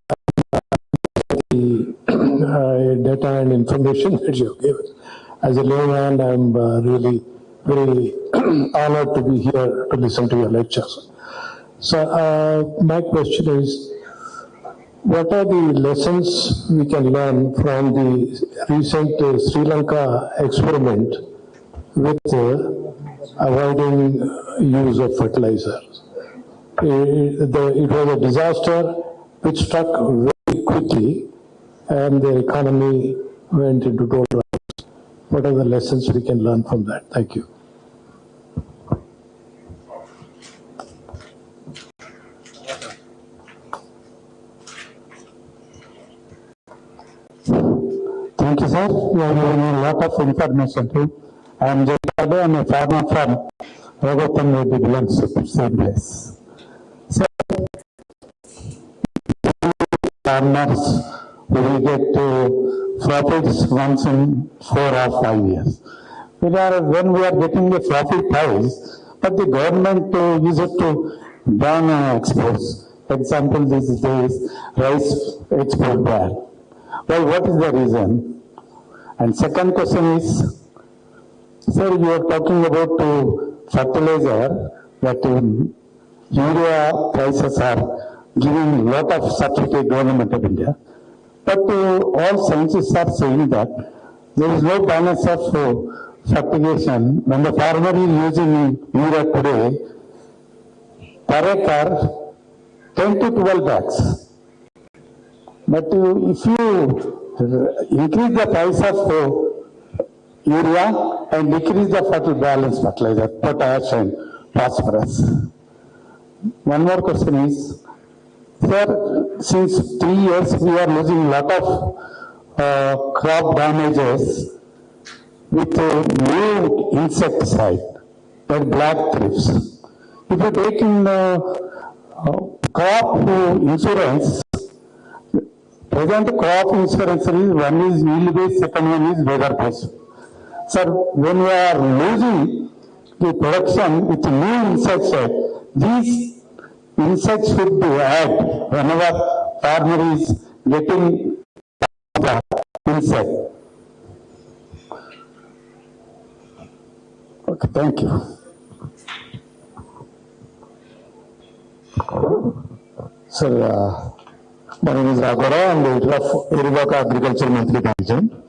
the data and information that you gave us. As a layman, I'm really very honored to be here to listen to your lectures. So my question is, what are the lessons we can learn from the recent Sri Lanka experiment with avoiding use of fertilizers? It was a disaster which struck very quickly and the economy went into total. What are the lessons we can learn from that? Thank you. Thank you, sir. You are giving a lot of information too. I am Jayade. I am a farmer from Raghotham Reddy, belongs to the same place. So, farmers will get profits once in 4 or 5 years. When we are getting a profit price, but the government use it to ban exports. Example, these days, rice export ban. Well, what is the reason? And second question is, sir, you are talking about fertilizer, that urea prices are giving a lot of certificate government of India. But all scientists are saying that there is no balance of fertigation. When the farmer is using urea today, per acre, 10 to 12 bags. But if you increase the price of urea and decrease the fertile balance fertilizer, potash and phosphorus. One more question is, sir, since 3 years we are losing a lot of crop damages with new insecticide, like black thrips. If you take in crop insurance, present crop insurance is one is yield based, second one is weather based. Sir, when we are losing the production with new insecticide, these insects should be added whenever farmer is getting the insect. Okay, thank you. Sir, my name is Raghotham. I am the editor of Irivaka Agriculture Monthly Magazine.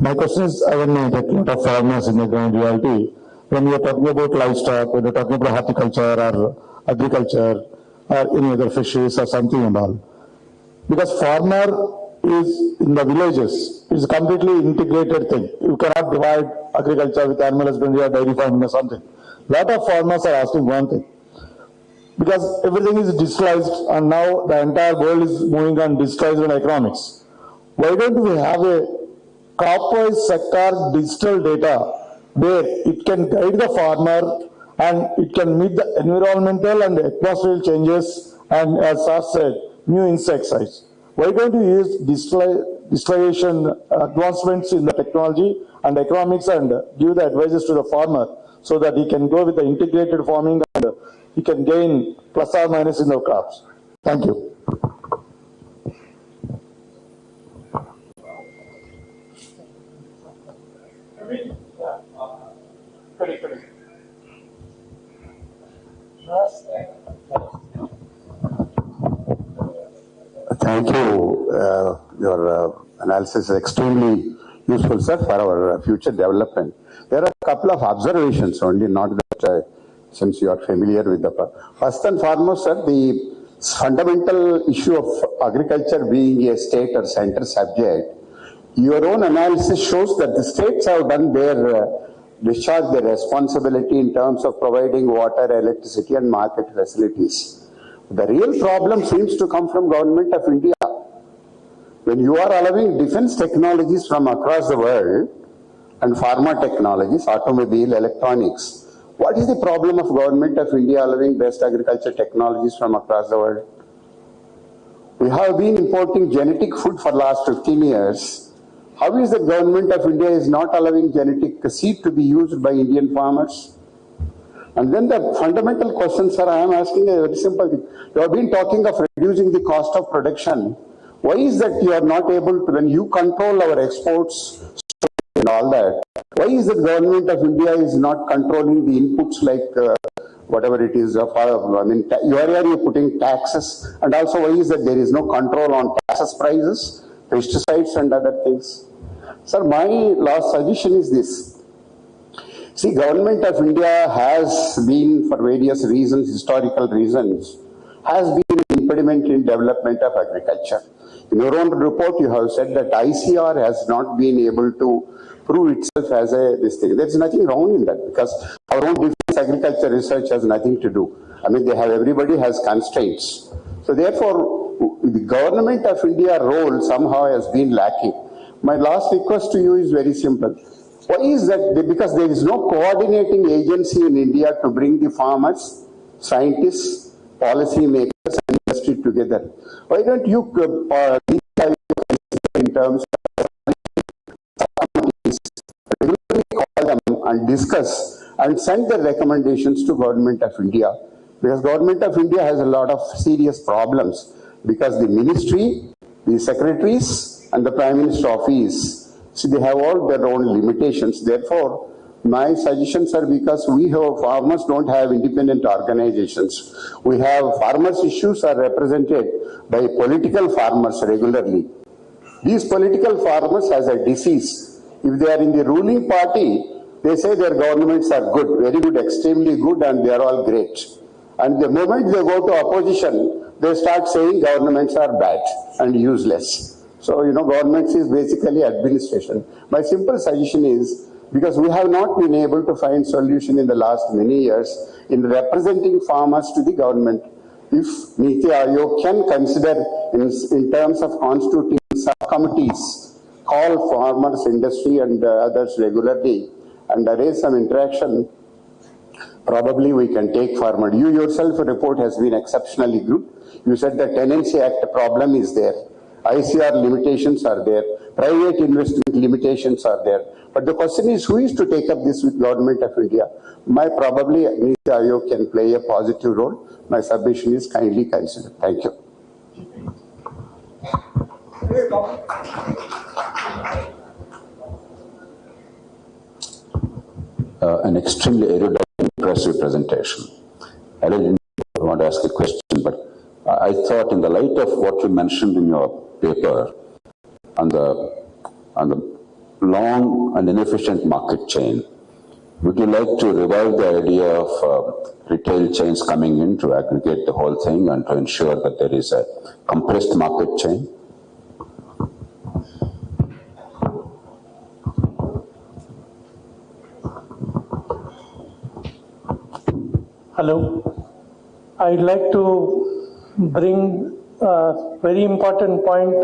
My question is, I don't know that a lot of farmers in the ground reality, when we are talking about livestock, when we are talking about horticulture or agriculture or any other fishes or something and all. Because farmer is in the villages. It's a completely integrated thing. You cannot divide agriculture with animal husbandry or dairy farming or something. A lot of farmers are asking one thing. Because everything is digitalized and now the entire world is moving on digitalized economics. Why don't we have a crop-wise sector digital data where it can guide the farmer and it can meet the environmental and atmospheric changes and, as Sir said, new insecticides. Why don't we use digitalization advancements in the technology and economics and give the advices to the farmer so that he can go with the integrated farming and he can gain plus or minus in the crops. Thank you. Thank you. Your analysis is extremely useful, sir, for our future development. There are a couple of observations only, not that since you are familiar with the... First and foremost, sir, the fundamental issue of agriculture being a state or center subject, your own analysis shows that the states have done their discharge their responsibility in terms of providing water, electricity and market facilities. The real problem seems to come from Government of India. When you are allowing defense technologies from across the world and pharma technologies, automobile, electronics, what is the problem of Government of India allowing best agriculture technologies from across the world? We have been importing genetic food for the last 15 years. How is the Government of India is not allowing genetic seed to be used by Indian farmers? And then the fundamental question, sir, I am asking a very simple thing. You have been talking of reducing the cost of production. Why is that you are not able to, when you control our exports and all that, why is the Government of India is not controlling the inputs like whatever it is, I mean, where are you putting taxes? And also why is that there is no control on taxes prices, pesticides and other things? Sir, my last suggestion is this. See, Government of India has been, for various reasons, historical reasons, has been an impediment in development of agriculture. In your own report, you have said that ICR has not been able to prove itself as this thing. There's nothing wrong in that because our own defense agriculture research has nothing to do. I mean, everybody has constraints. So therefore, the Government of India role somehow has been lacking. My last request to you is very simple. Why is that? Because there is no coordinating agency in India to bring the farmers, scientists, policy makers and industry together. Why don't you in terms of regularly call them and discuss and send the recommendations to Government of India? Because Government of India has a lot of serious problems because the ministry, the secretaries and the Prime Minister office, so they have all their own limitations. Therefore, my suggestions are because we have farmers don't have independent organizations. We have farmers' issues are represented by political farmers regularly. These political farmers has a disease. If they are in the ruling party, they say their governments are good, very good, extremely good, and they are all great. And the moment they go to opposition, they start saying governments are bad and useless. So, governments is basically administration. My simple suggestion is, because we have not been able to find solution in the last many years in representing farmers to the government, if Niti Aayog can consider in terms of constituting subcommittees, call farmers, industry and others regularly and arrange some interaction, probably we can take forward. You yourself report has been exceptionally good. You said the Tenancy Act problem is there. ICR limitations are there, private investment limitations are there. But the question is, who is to take up this with Government of India? Probably Niti Aayog can play a positive role. My submission is kindly considered. Thank you. An extremely erudite, impressive presentation. I didn't want to ask a question, but I thought in the light of what you mentioned in your paper on the long and inefficient market chain, would you like to revive the idea of retail chains coming in to aggregate the whole thing and to ensure that there is a compressed market chain? Hello. I'd like to bring a very important point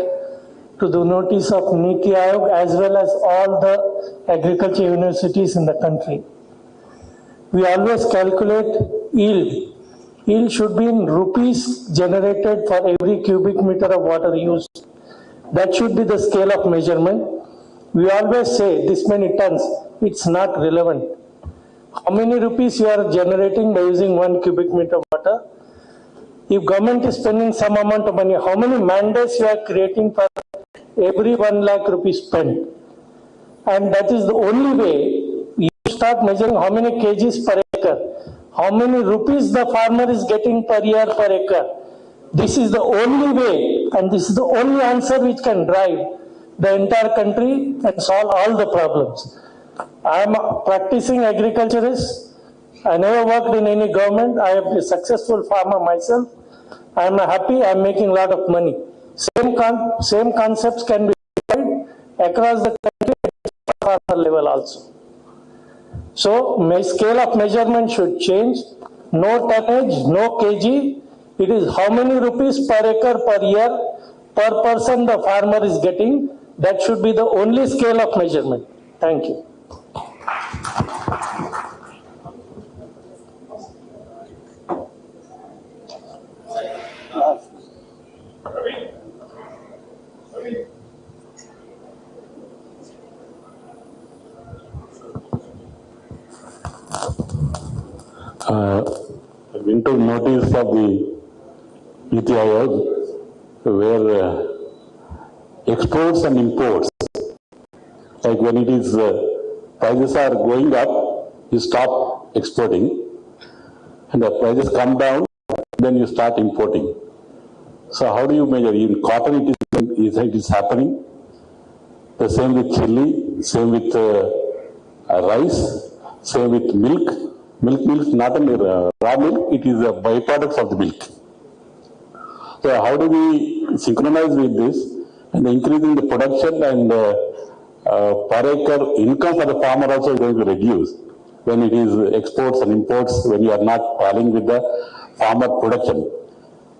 to the notice of Niti Aayog as well as all the agriculture universities in the country. We always calculate yield. Yield should be in rupees generated for every cubic meter of water used. That should be the scale of measurement. We always say this many tons. It's not relevant. How many rupees you are generating by using 1 cubic meter of water? If government is spending some amount of money, how many mandates you are creating for every 1 lakh rupees spent? And that is the only way you start measuring how many kgs per acre, how many rupees the farmer is getting per year per acre. This is the only way, and this is the only answer which can drive the entire country and solve all the problems. I am a practicing agriculturist. I never worked in any government. I am a successful farmer myself. I am happy. I am making a lot of money. Same concepts can be applied across the country at farmer level also. So, my scale of measurement should change. No tonnage, no kg. It is how many rupees per acre per year per person the farmer is getting. That should be the only scale of measurement. Thank you. Been to notice of the Niti Aayog where exports and imports, like when it is prices are going up, you stop exporting, and the prices come down, then you start importing. So how do you measure? In cotton it is happening. The same with chili, same with rice, same with milk. Milk is not only raw milk, it is a byproduct of the milk. So how do we synchronize with this and increasing the production and per acre income for the farmer also is going to reduce when it is exports and imports, when you are not tallying with the farmer production.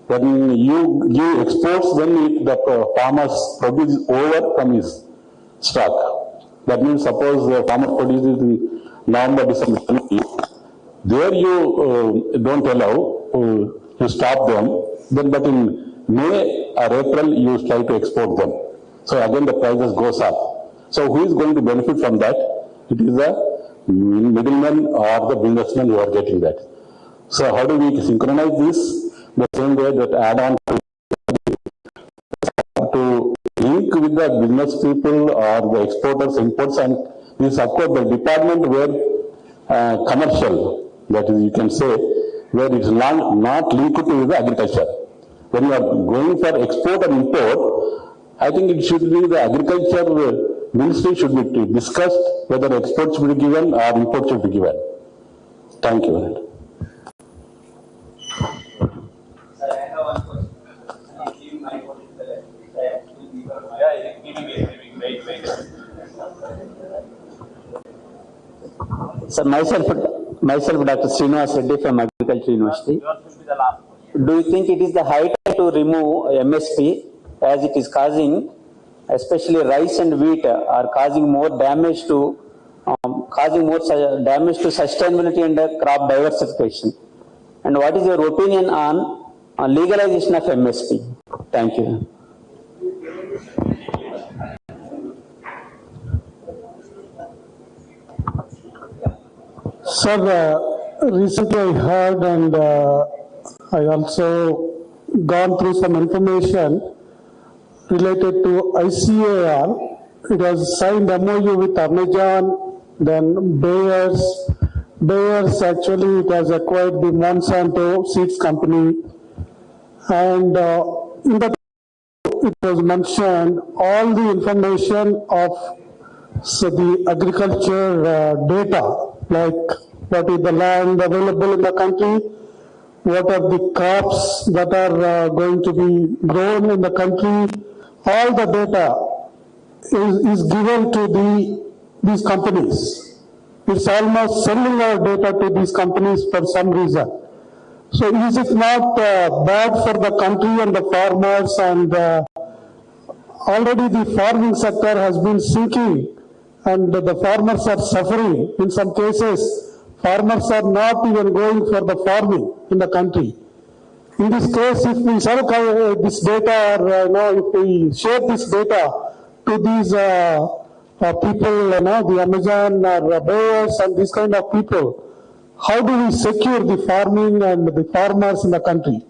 When you give exports, then the farmers produce over from his stock. That means suppose the farmer produces in November, December, there you don't allow, you stop them, then but in May or April you try to export them. So again the prices goes up. So who is going to benefit from that? It is the middleman or the businessman who are getting that. So how do we synchronize this? The same way that add on to link with the business people or the exporters, imports, and this of course the department where commercial, that is you can say, where it is not linked to the agriculture. When you are going for export and import, I think it should be the agriculture ministry should be discussed whether export should be given or import should be given. Thank you. Sir, myself Dr. Reddy from Agriculture University. Do you think it is the high time to remove MSP as it is causing, especially rice and wheat, are causing more damage to sustainability and crop diversification? And what is your opinion on legalization of MSP? Thank you. Sir, recently I heard and I also gone through some information related to ICAR. It has signed MOU with Amazon, then Bayers. Bayers actually it has acquired the Monsanto seeds company, and in that it was mentioned all the information of the agriculture data, like what is the land available in the country, what are the crops that are going to be grown in the country, all the data is given to these companies. It's almost selling our data to these companies for some reason. So is it not bad for the country and the farmers, and already the farming sector has been sinking and the farmers are suffering. In some cases, farmers are not even going for the farming in the country. In this case, if we sell this data, or if we share this data to these people, the Amazon or buyers and these kind of people, how do we secure the farming and the farmers in the country?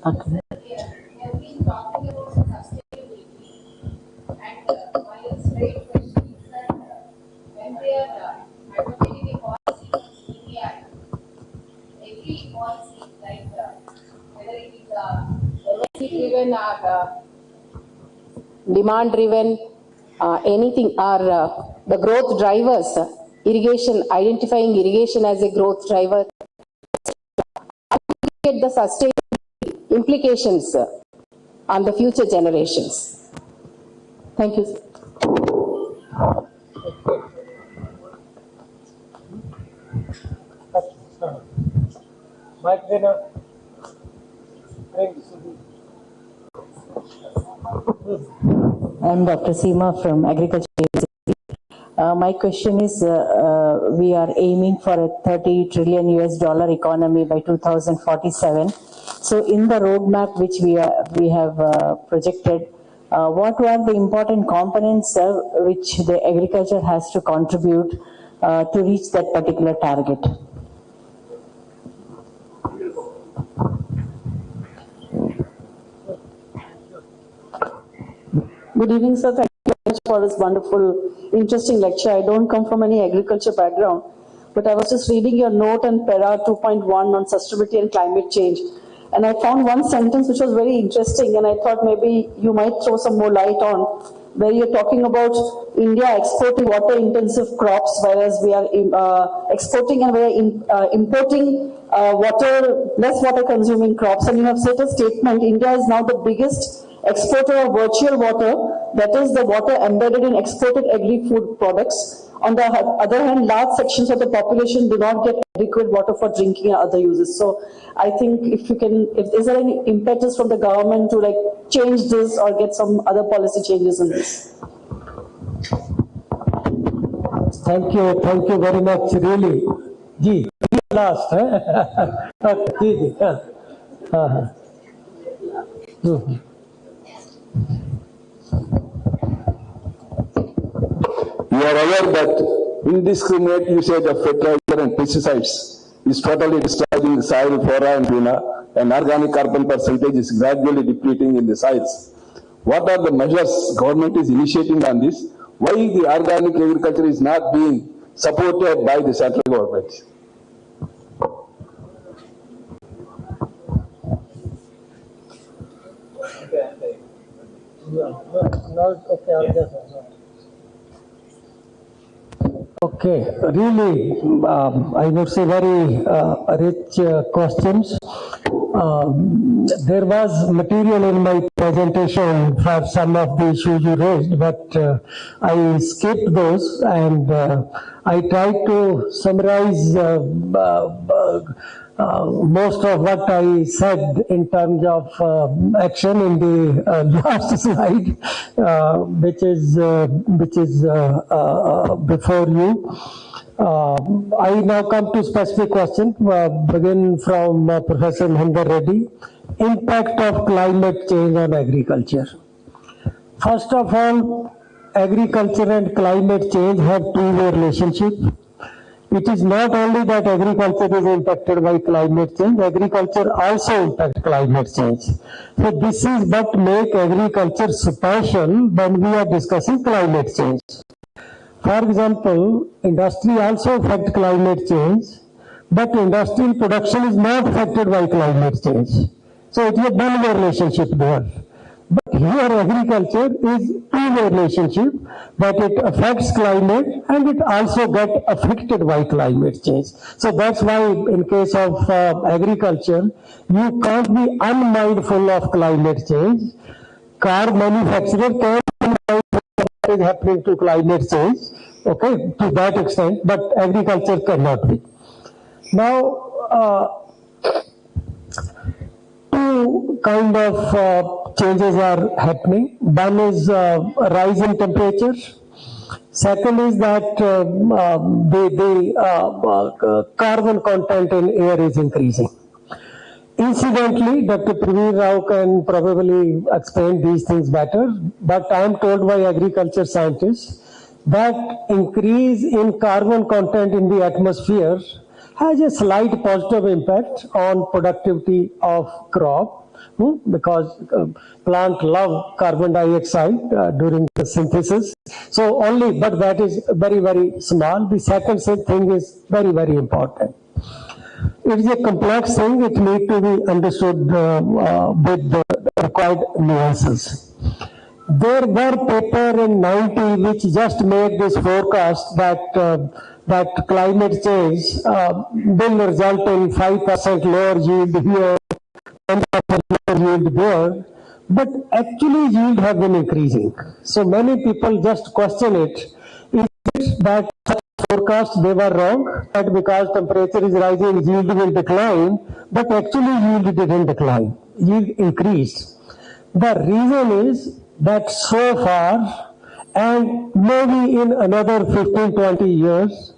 Okay. Have been talking about sustainability, and my straight question is that when we are advocating a policy in India, every policy, like whether it is MSC driven or demand driven, anything, or the growth drivers, irrigation, identifying irrigation as a growth driver, get the sustainability implications on the future generations. Thank you. I'm Dr. Seema from Agriculture. My question is, we are aiming for a $30 trillion US economy by 2047. So in the roadmap which we have projected, what were the important components which the agriculture has to contribute to reach that particular target? Good evening, sir. Thank you very much for this wonderful, interesting lecture. I don't come from any agriculture background, but I was just reading your note on para 2.1 on sustainability and climate change. And I found one sentence which was very interesting, and I thought maybe you might throw some more light on, where you're talking about India exporting water-intensive crops, whereas we are exporting and we are importing less water-consuming crops. And you have said a statement, India is now the biggest exporter of virtual water, that is the water embedded in exported agri-food products. On the other hand, large sections of the population do not get adequate water for drinking and other uses. So I think if is there any impetus from the government to like change this or get some other policy changes in this? Thank you very much, really. Ji, last. Okay, You are aware that indiscriminate usage of fertilizer and pesticides is totally destroying the soil, flora and fauna, and organic carbon percentage is gradually depleting in the soils. What are the measures government is initiating on this? Why the organic agriculture is not being supported by the central government? Okay, really, I would say very rich questions. There was material in my presentation for some of the issues you raised, but I skipped those and I tried to summarize most of what I said in terms of action in the last slide, which is before you. I now come to specific question, begin from Professor Raghotham Reddy. Impact of climate change on agriculture. First of all, agriculture and climate change have two-way relationship. It is not only that agriculture is impacted by climate change, agriculture also impacts climate change. So this is what makes agriculture special when we are discussing climate change. For example, industry also affects climate change, but industrial production is not affected by climate change. So it is a one-way relationship there. But here agriculture is two-way relationship, that it affects climate and it also gets affected by climate change. So that's why in case of agriculture, you can't be unmindful of climate change. Car manufacturer can what is happening to climate change, okay, to that extent, but agriculture cannot be. Now, two kind of changes are happening. One is rise in temperature. Second is that the carbon content in air is increasing. Incidentally, Dr. Praveen Rao can probably explain these things better, but I am told by agriculture scientists that increase in carbon content in the atmosphere has a slight positive impact on productivity of crop, because plant love carbon dioxide during the synthesis. So only, but that is very, very small. The second thing is very, very important. It is a complex thing. It needs to be understood with the required nuances. There were paper in 90 which just made this forecast that that climate change will result in 5% lower yield here, 10% lower yield there, but actually yield have been increasing. So many people just question it. Is it that forecast they were wrong, that because temperature is rising, yield will decline, but actually yield didn't decline, yield increased. The reason is that so far, and maybe in another 15-20 years,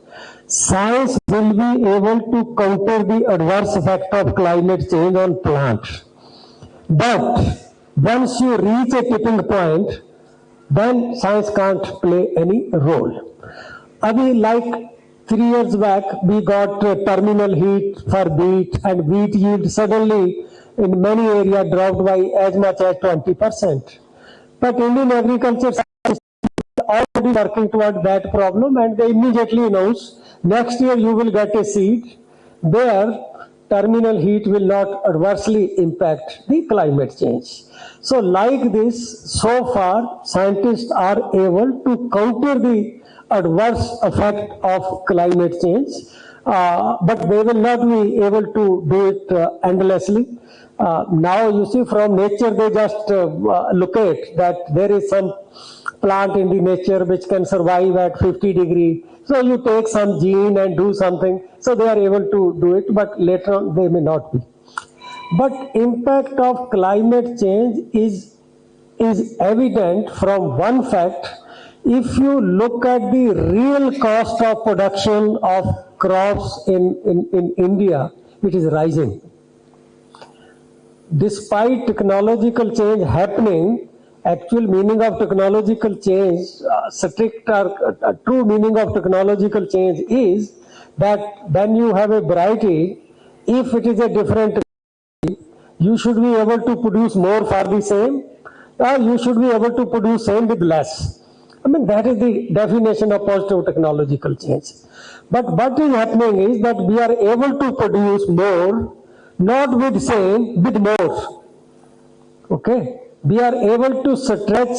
science will be able to counter the adverse effect of climate change on plants. But once you reach a tipping point, then science can't play any role. Like 3 years back, we got terminal heat for wheat, and wheat yield suddenly in many areas dropped by as much as 20%. But Indian agriculture is already working toward that problem, and they immediately announce next year you will get a seed where terminal heat will not adversely impact the climate change. So like this, so far scientists are able to counter the adverse effect of climate change, but they will not be able to do it endlessly. Now you see, from nature they just look at that there is some plant in the nature which can survive at 50 degree. So you take some gene and do something, so they are able to do it, but later on they may not be. But impact of climate change is evident from one fact. If you look at the real cost of production of crops in India, it is rising. Despite technological change happening, actual meaning of technological change, strict or true meaning of technological change is that when you have a variety, if it is a different, you should be able to produce more for the same, or you should be able to produce same with less. I mean, that is the definition of positive technological change. But what is happening is that we are able to produce more, not with same, with more. Okay? We are able to stretch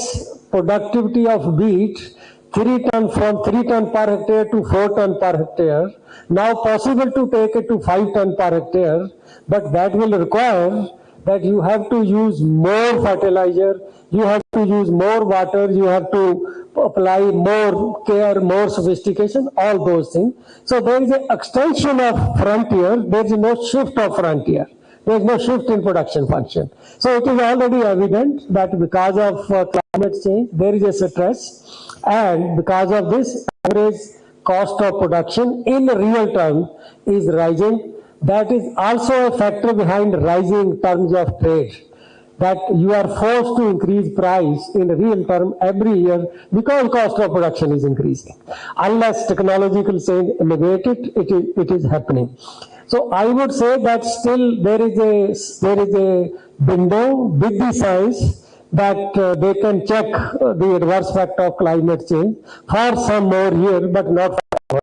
productivity of wheat 3 ton from 3 ton per hectare to 4 ton per hectare. Now possible to take it to 5 ton per hectare, but that will require that you have to use more fertilizer, you have to use more water, you have to apply more care, more sophistication, all those things. So there is an extension of frontier, there is no shift of frontier. There is no shift in production function. So it is already evident that because of climate change, there is a stress, and because of this, average cost of production in real term is rising. That is also a factor behind rising terms of trade, that you are forced to increase price in real term every year because cost of production is increasing. Unless technological change negate it, it is happening. So I would say that still there is a window with the science that they can check the adverse effect of climate change for some more year, but not forever.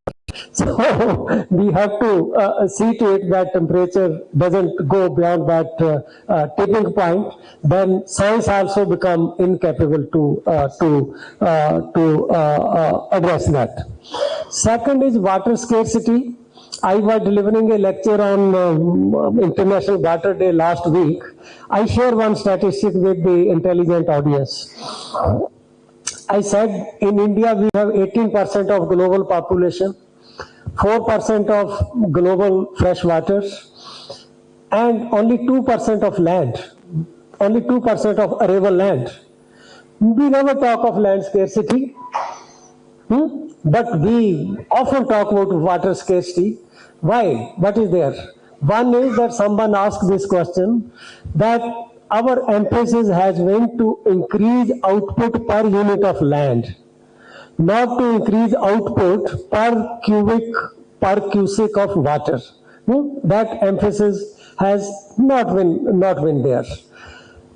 So we have to see to it that temperature doesn't go beyond that tipping point. Then science also become incapable to address that. Second is water scarcity. I was delivering a lecture on International Water Day last week. I share one statistic with the intelligent audience. I said in India we have 18% of global population, 4% of global fresh waters, and only 2% of land, only 2% of arable land. We never talk of land scarcity, but we often talk about water scarcity. Why? What is there? One is that someone asked this question, that our emphasis has been to increase output per unit of land, not to increase output per cubic of water. That emphasis has not been there.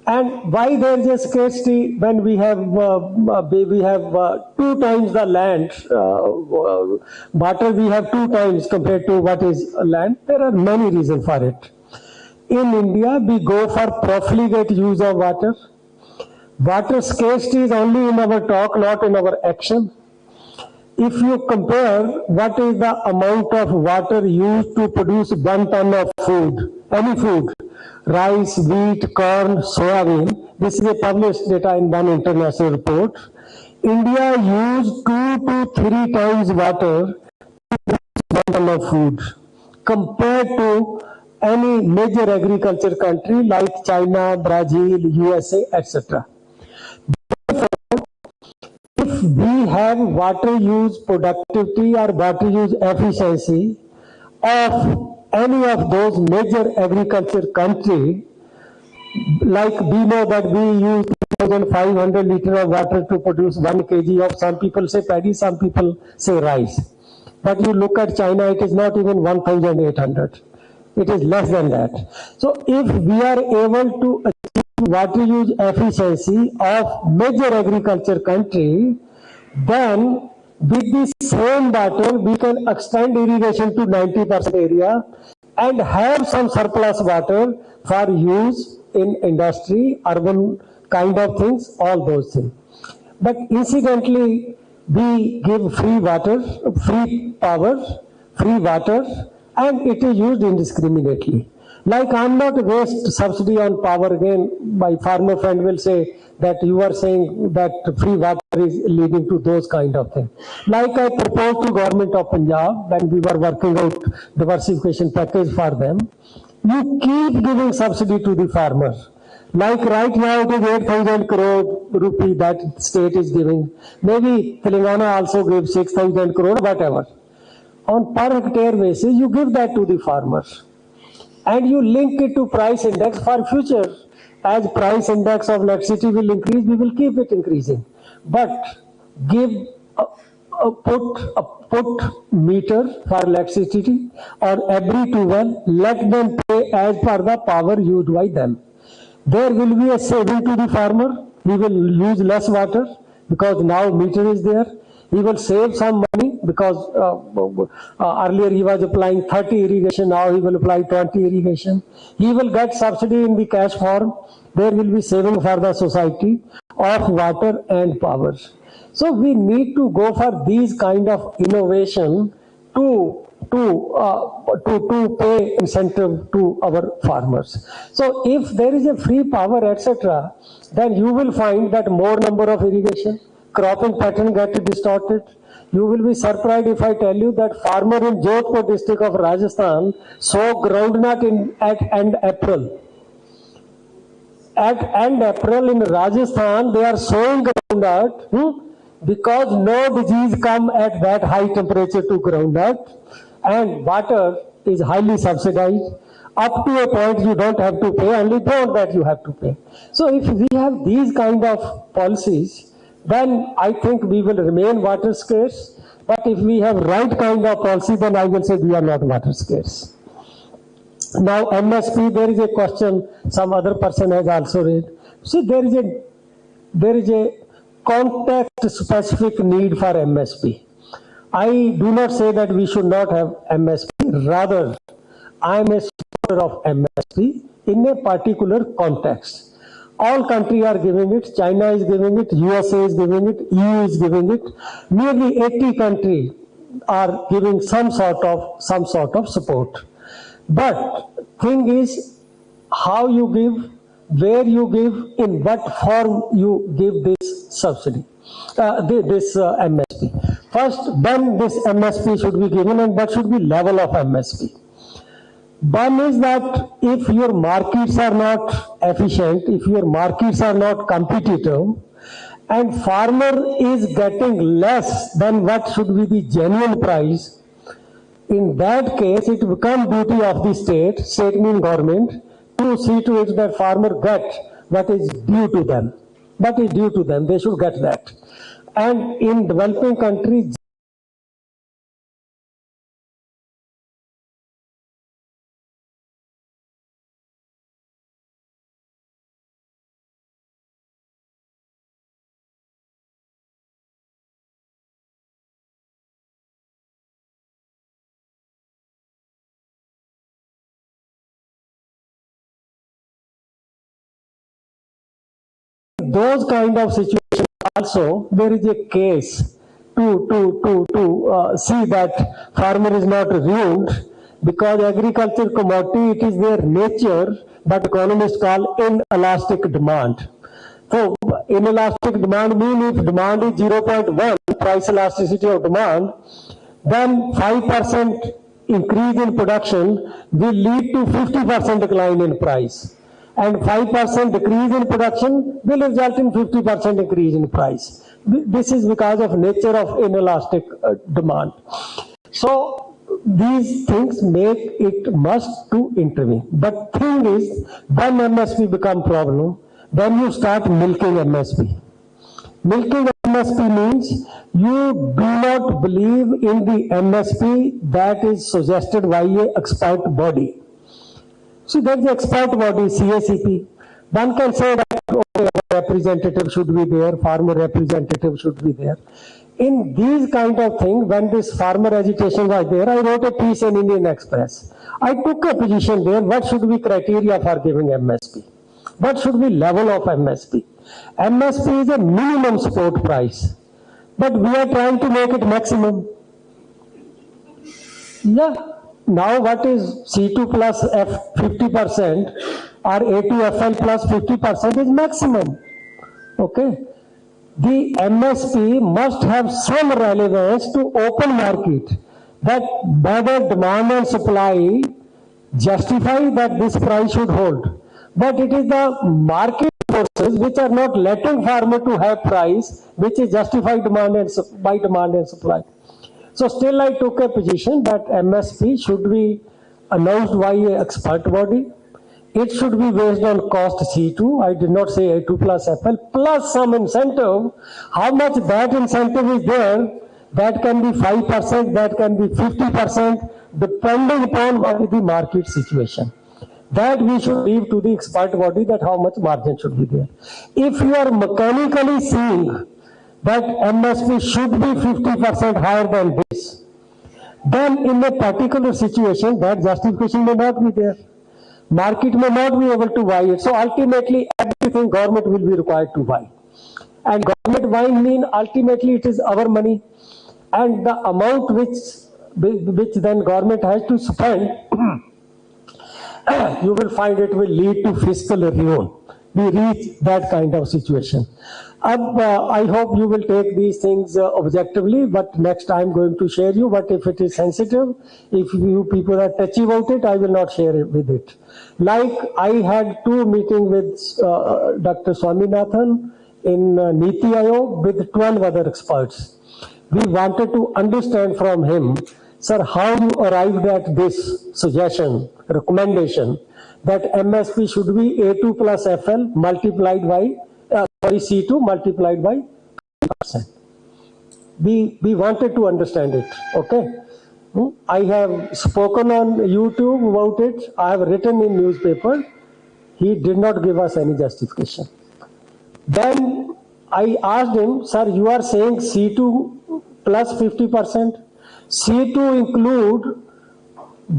And why there is a scarcity when we have 2 times the land, water we have 2 times compared to what is land? There are many reasons for it. In India, we go for profligate use of water. Water scarcity is only in our talk, not in our action. If you compare what is the amount of water used to produce 1 ton of food, any food, rice, wheat, corn, soybean, this is a published data in one international report. India used 2 to 3 times water to produce 1 ton of food compared to any major agriculture country like China, Brazil, USA, etc. If we have water use productivity or water use efficiency of any of those major agriculture country, like we know that we use 2,500 liters of water to produce 1 kg of, some people say paddy, some people say rice. But you look at China, it is not even 1,800. It is less than that. So if we are able to achieve water use efficiency of major agriculture country, then with the same water we can extend irrigation to 90% area and have some surplus water for use in industry, urban kind of things, all those things. But incidentally, we give free water, free power, free water, and it is used indiscriminately. Like I'm not against subsidy on power again. My farmer friend will say that you are saying that free water is leading to those kind of things. Like I proposed to government of Punjab when we were working out diversification package for them, you keep giving subsidy to the farmer. Like right now it is 8,000 crore rupee that state is giving. Maybe Telangana also gives 6,000 crore, whatever. On per hectare basis, you give that to the farmers. And you link it to price index for future. As price index of electricity will increase, we will keep it increasing. But give put meter for electricity on every 2 well, let them pay as per the power used by them. There will be a saving to the farmer. We will use less water because now meter is there. He will save some money because earlier he was applying 30 irrigation, now he will apply 20 irrigation. He will get subsidy in the cash form. There will be saving for the society of water and power. So we need to go for these kind of innovation to pay incentive to our farmers. So if there is a free power, etc., then you will find that more number of irrigation, cropping pattern get distorted. You will be surprised if I tell you that farmer in Jodhpur district of Rajasthan sow groundnut at end April. At end April in Rajasthan, they are sowing groundnut because no disease come at that high temperature to groundnut, and water is highly subsidized. Up to a point you don't have to pay, only beyond that you have to pay. So if we have these kind of policies, then I think we will remain water scarce. But if we have right kind of policy, then I will say we are not water scarce. Now MSP, there is a question some other person has also raised. See, there is a context specific need for MSP. I do not say that we should not have MSP. Rather, I am a supporter of MSP in a particular context. All countries are giving it. China is giving it. USA is giving it. EU is giving it. Nearly 80 countries are giving some sort of support. But thing is, how you give, where you give, in what form you give this subsidy, this MSP. First, when this MSP should be given and what should be level of MSP. One is that if your markets are not efficient, if your markets are not competitive, and farmer is getting less than what should be the genuine price, in that case, it becomes duty of the state means government, to see to it that farmer get what is due to them. What is due to them, they should get that. And in developing countries, those kind of situations also, there is a case to see that farmer is not ruined, because agriculture commodity, it is their nature, but economists call inelastic demand. So inelastic demand means if demand is 0.1, price elasticity of demand, then 5% increase in production will lead to 50% decline in price. And 5% decrease in production will result in 50% increase in price. This is because of nature of inelastic demand. So these things make it must to intervene. But thing is, when MSP become problem, then you start milking MSP. Milking MSP means you do not believe in the MSP that is suggested by an expert body. See, there is the expert body, CACP. One can say that okay, representative should be there, farmer representative should be there. In these kind of things, when this farmer agitation was there, I wrote a piece in Indian Express. I took a position there, what should be criteria for giving MSP? What should be level of MSP? MSP is a minimum support price, but we are trying to make it maximum. Yeah. Now what is C2 plus F 50% or A2FL plus 50% is maximum. Okay. The MSP must have some relevance to open market, that whether demand and supply justify that this price should hold. But it is the market forces which are not letting farmer to have price which is justified by demand and supply. So still I took a position that MSP should be announced by an expert body. It should be based on cost C2. I did not say A2 plus FL plus some incentive. How much that incentive is there, that can be 5%, that can be 50%, depending upon what is the market situation. That we should leave to the expert body, that how much margin should be there. If you are mechanically seeing that MSP should be 50% higher than this, then in a particular situation, that justification may not be there. Market may not be able to buy it. So ultimately, everything government will be required to buy. And government buying means ultimately it is our money. And the amount which then government has to spend, you will find it will lead to fiscal ruin. We reach that kind of situation. I hope you will take these things objectively, but next I am going to share you. But if it is sensitive, if you people are touchy about it, I will not share it with it. Like I had 2 meetings with Dr. Swaminathan in Niti Aayog with 12 other experts. We wanted to understand from him, sir, how you arrived at this suggestion, recommendation, that MSP should be A2 plus FL multiplied by, C2 multiplied by 10%. We wanted to understand it, okay? I have spoken on YouTube about it. I have written in newspaper. He did not give us any justification. Then I asked him, sir, you are saying C2 plus 50%. C2 include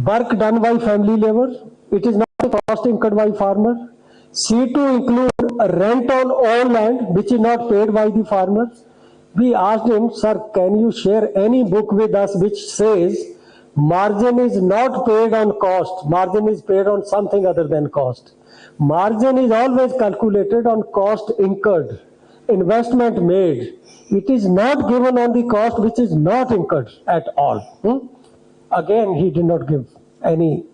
work done by family labor. It is not a cost incurred by farmer. C2 include rent on all land which is not paid by the farmer. We asked him, sir, can you share any book with us which says margin is not paid on cost, margin is paid on something other than cost. Margin is always calculated on cost incurred, investment made. It is not given on the cost which is not incurred at all. Again, he did not give any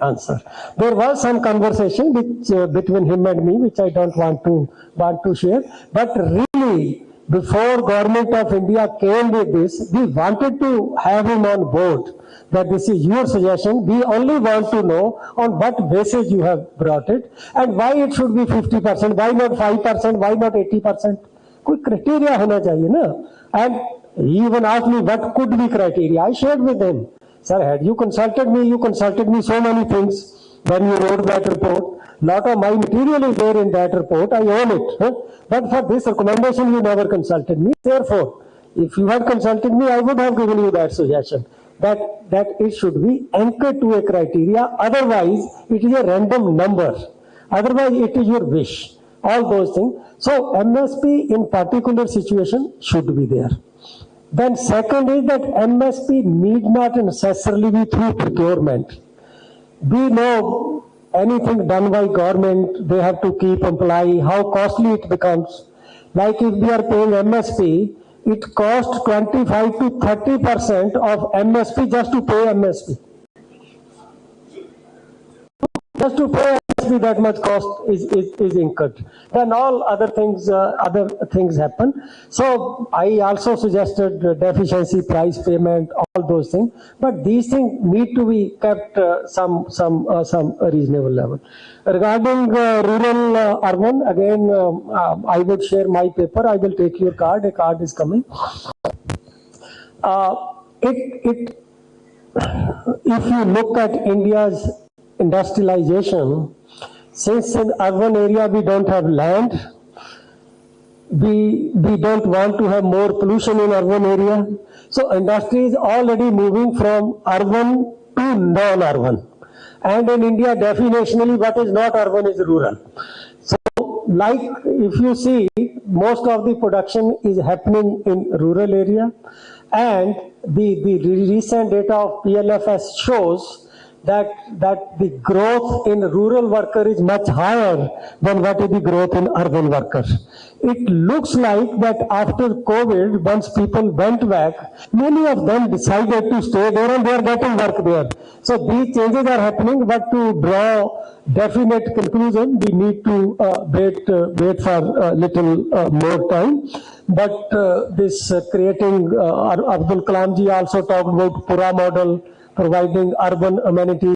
answer. There was some conversation which between him and me, which I don't want to share. But really, before Government of India came with this, we wanted to have him on board. That this is your suggestion. We only want to know on what basis you have brought it and why it should be 50%. Why not 5%? Why not 80%? कोई criteria होना चाहिए ना. And he even asked me what could be criteria. I shared with him, sir, had you consulted me so many things when you wrote that report. Lot of my material is there in that report. I own it. But for this recommendation, you never consulted me. Therefore, if you had consulted me, I would have given you that suggestion. That it should be anchored to a criteria. Otherwise, it is a random number. Otherwise, it is your wish. All those things. So MSP in particular situation should be there. Then second is that MSP need not necessarily be through procurement. We know anything done by government, they have to keep employee, how costly it becomes. Like if we are paying MSP, it costs 25 to 30% of MSP just to pay MSP. Just to pay MSP, that much cost is incurred. Then all other things happen. So I also suggested deficiency price payment, all those things. But these things need to be kept some reasonable level. Regarding rural urban, again, I would share my paper. I will take your card. A card is coming. If you look at India's industrialization, since in urban area we don't have land, we don't want to have more pollution in urban area. So industry is already moving from urban to non-urban. And in India, definitionally, what is not urban is rural. So like if you see, most of the production is happening in rural area. And the recent data of PLFS shows that the growth in rural worker is much higher than what is the growth in urban workers. It looks like that after COVID, once people went back, many of them decided to stay there and they are getting work there. So these changes are happening, but to draw definite conclusion, we need to wait for a little more time. But this creating, Abdul Kalam ji also talked about Pura model, providing urban amenities.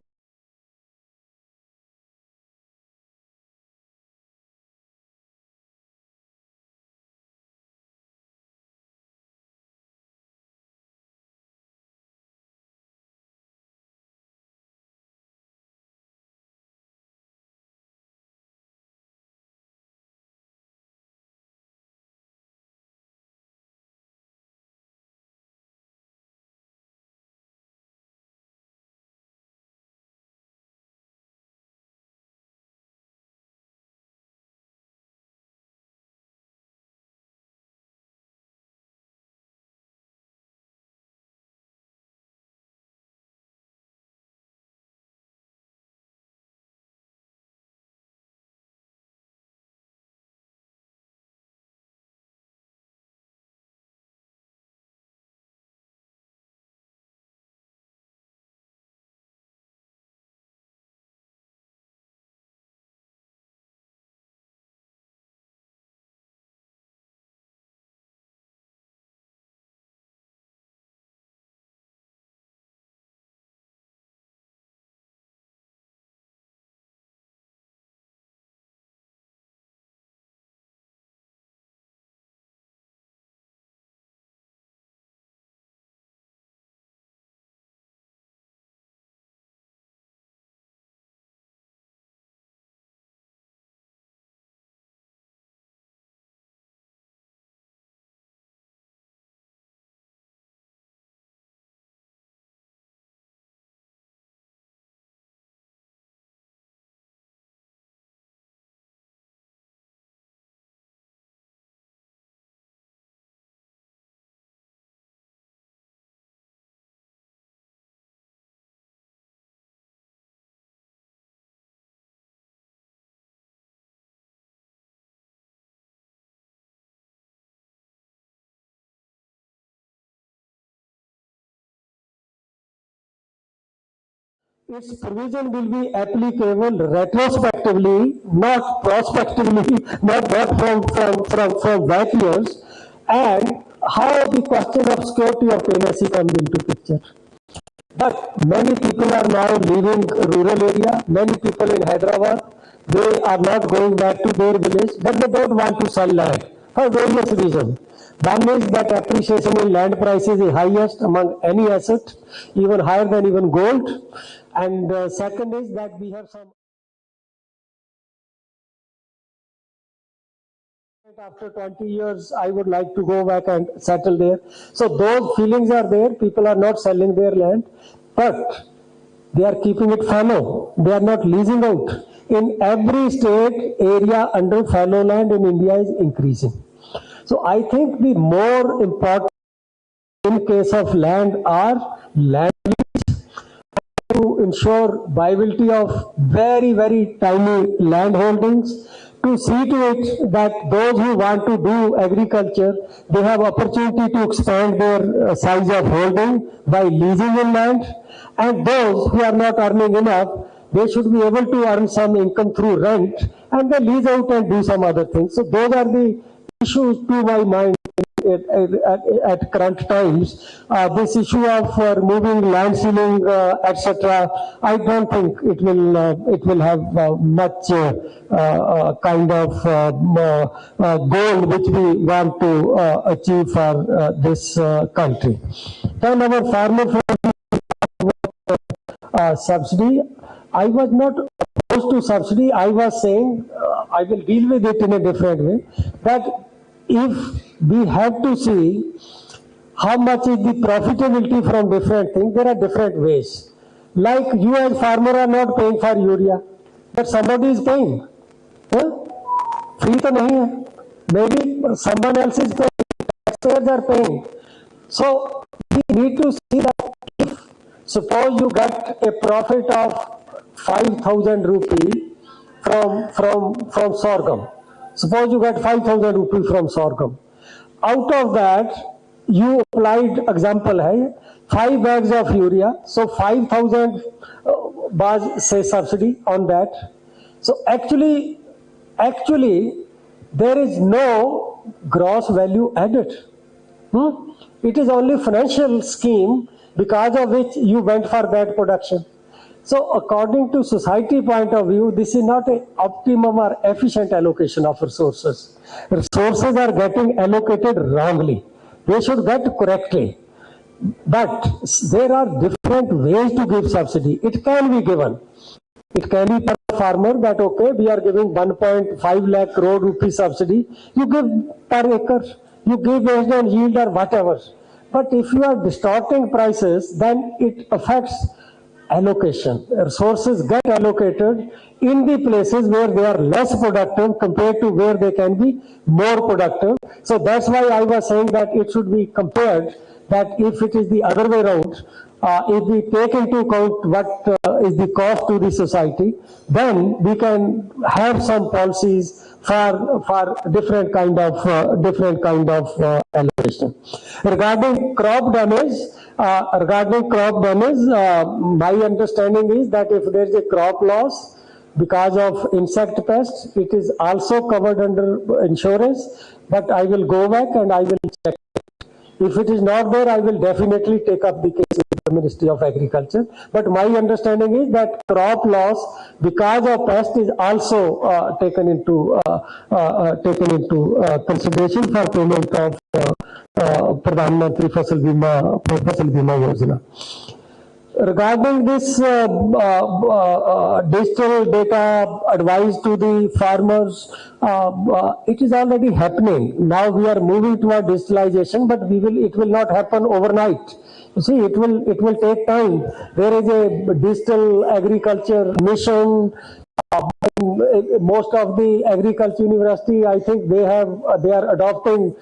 its provision will be applicable retrospectively, not prospectively, not from back years, and how the question of security of tenancy comes into picture. But many people are now leaving rural area. Many people in Hyderabad, they are not going back to their village, but they don't want to sell land for various reasons. One is that appreciation in land prices is highest among any asset, even higher than even gold. And second is that we have some. After 20 years, I would like to go back and settle there. So those feelings are there. People are not selling their land, but they are keeping it fallow. They are not leasing out. In every state, area under fallow land in India is increasing. So I think the more important in case of land are land to ensure viability of very, very tiny land holdings, to see to it that those who want to do agriculture, they have opportunity to expand their size of holding by leasing in land, and those who are not earning enough, they should be able to earn some income through rent, and they lease out and do some other things. So those are the issues to my mind at current times. This issue of removing land ceiling, etc., I don't think it will have much kind of goal which we want to achieve for this country. Then our farmer subsidy, I was not opposed to subsidy. I was saying, I will deal with it in a different way, that if we have to see how much is the profitability from different things, there are different ways. Like you as farmer are not paying for urea, but somebody is paying. Free to nahi hai. Maybe someone else is paying, taxpayers are paying. So we need to see that if suppose you get a profit of 5,000 rupee from sorghum. Suppose you get 5,000 rupees from sorghum. Out of that, you applied, example hai, 5 bags of urea. So 5,000 was say subsidy on that. So actually, there is no gross value added. It is only financial scheme because of which you went for that production. So according to society point of view, this is not an optimum or efficient allocation of resources. Resources are getting allocated wrongly. They should get correctly. But there are different ways to give subsidy. It can be given. It can be per farmer that, okay, we are giving 1.5 lakh crore rupee subsidy. You give per acre. You give based on yield or whatever. But if you are distorting prices, then it affects allocation. Resources get allocated in the places where they are less productive compared to where they can be more productive. So that's why I was saying that it should be compared, that if it is the other way around, if we take into account what is the cost to the society, then we can have some policies for different kind of allocation. Regarding crop damage, my understanding is that if there is a crop loss because of insect pests, it is also covered under insurance. But I will go back and I will check. If it is not there, I will definitely take up the case with the Ministry of Agriculture. But my understanding is that crop loss because of pest is also taken into consideration for payment of Pradhan Mantri Fasal Bima Yojana. Regarding this digital data advice to the farmers, it is already happening. Now we are moving toward digitalization, but it will not happen overnight. You see, it will take time. There is a digital agriculture mission. Most of the agriculture university, I think they are adopting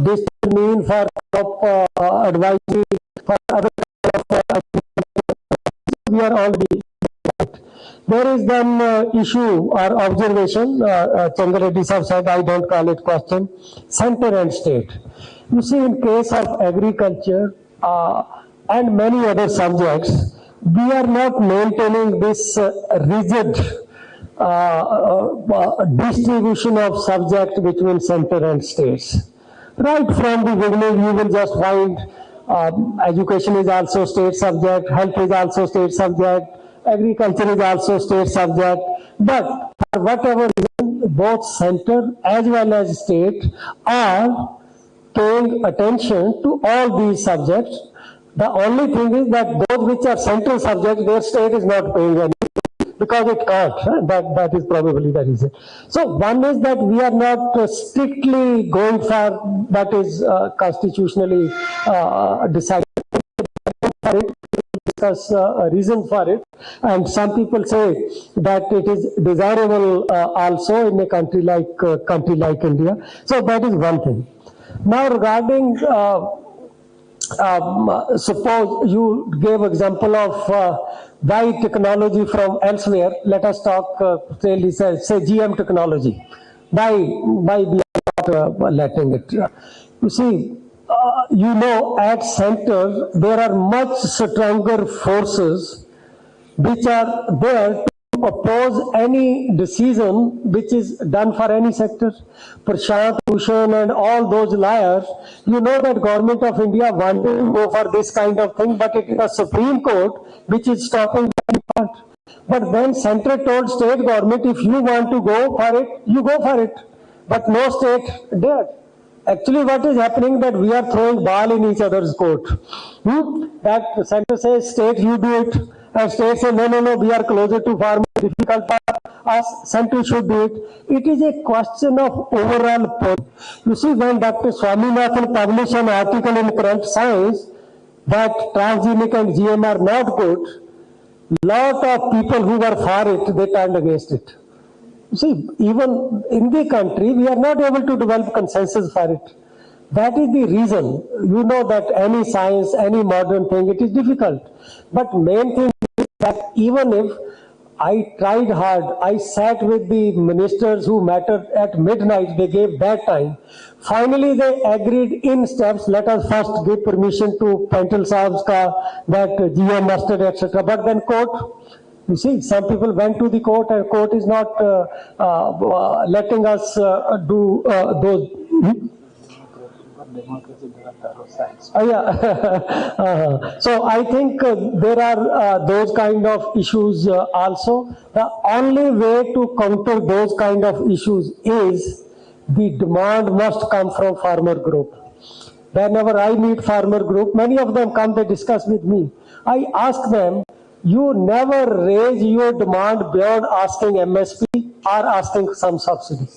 digital mean for crop advisory for other. We are already. There is then issue or observation, Chandra Reddy sir said, I don't call it question, center and state. You see, in case of agriculture and many other subjects, we are not maintaining this rigid distribution of subject between center and states. Right from the beginning, you will just find education is also state subject, health is also state subject, agriculture is also state subject, but for whatever reason, both center as well as state are paying attention to all these subjects. The only thing is that those which are central subjects, their state is not paying any because it can't. That is probably the reason. So one is that we are not strictly going for that is constitutionally decided for it. Discuss a reason for it, and some people say that it is desirable also in a country like India. So that is one thing. Now regarding suppose you gave example of why technology from elsewhere. Let us talk say GM technology. Why we are not letting it? You see, you know, at center there are much stronger forces which are there to oppose any decision which is done for any sector. Prashant Bhushan and all those liars, you know that government of India wanted to go for this kind of thing, but it is the Supreme Court which is stopping that part. But then center told state government, if you want to go for it, you go for it. But no state dared. Actually, what is happening that we are throwing ball in each other's court. That center says, state, you do it. And state says, no, we are closer to farmers, difficult for us, center should do it. It is a question of overall policy. You see, when Dr. Swaminathan published an article in Current Science that transgenic and GM are not good, lot of people who were for it, they turned against it. See, even in the country, we are not able to develop consensus for it. That is the reason. You know that any science, any modern thing, it is difficult. But main thing is that even if I tried hard, I sat with the ministers who mattered at midnight, they gave that time. Finally, they agreed in steps, let us first give permission to Pental Saab's ka, that GM mustard, etc. But then court, you see, some people went to the court and court is not letting us do those. So I think there are those kind of issues also. The only way to counter those kind of issues is the demand must come from farmer group. Whenever I meet farmer group, many of them come, they discuss with me. I ask them, you never raise your demand beyond asking MSP or asking some subsidy.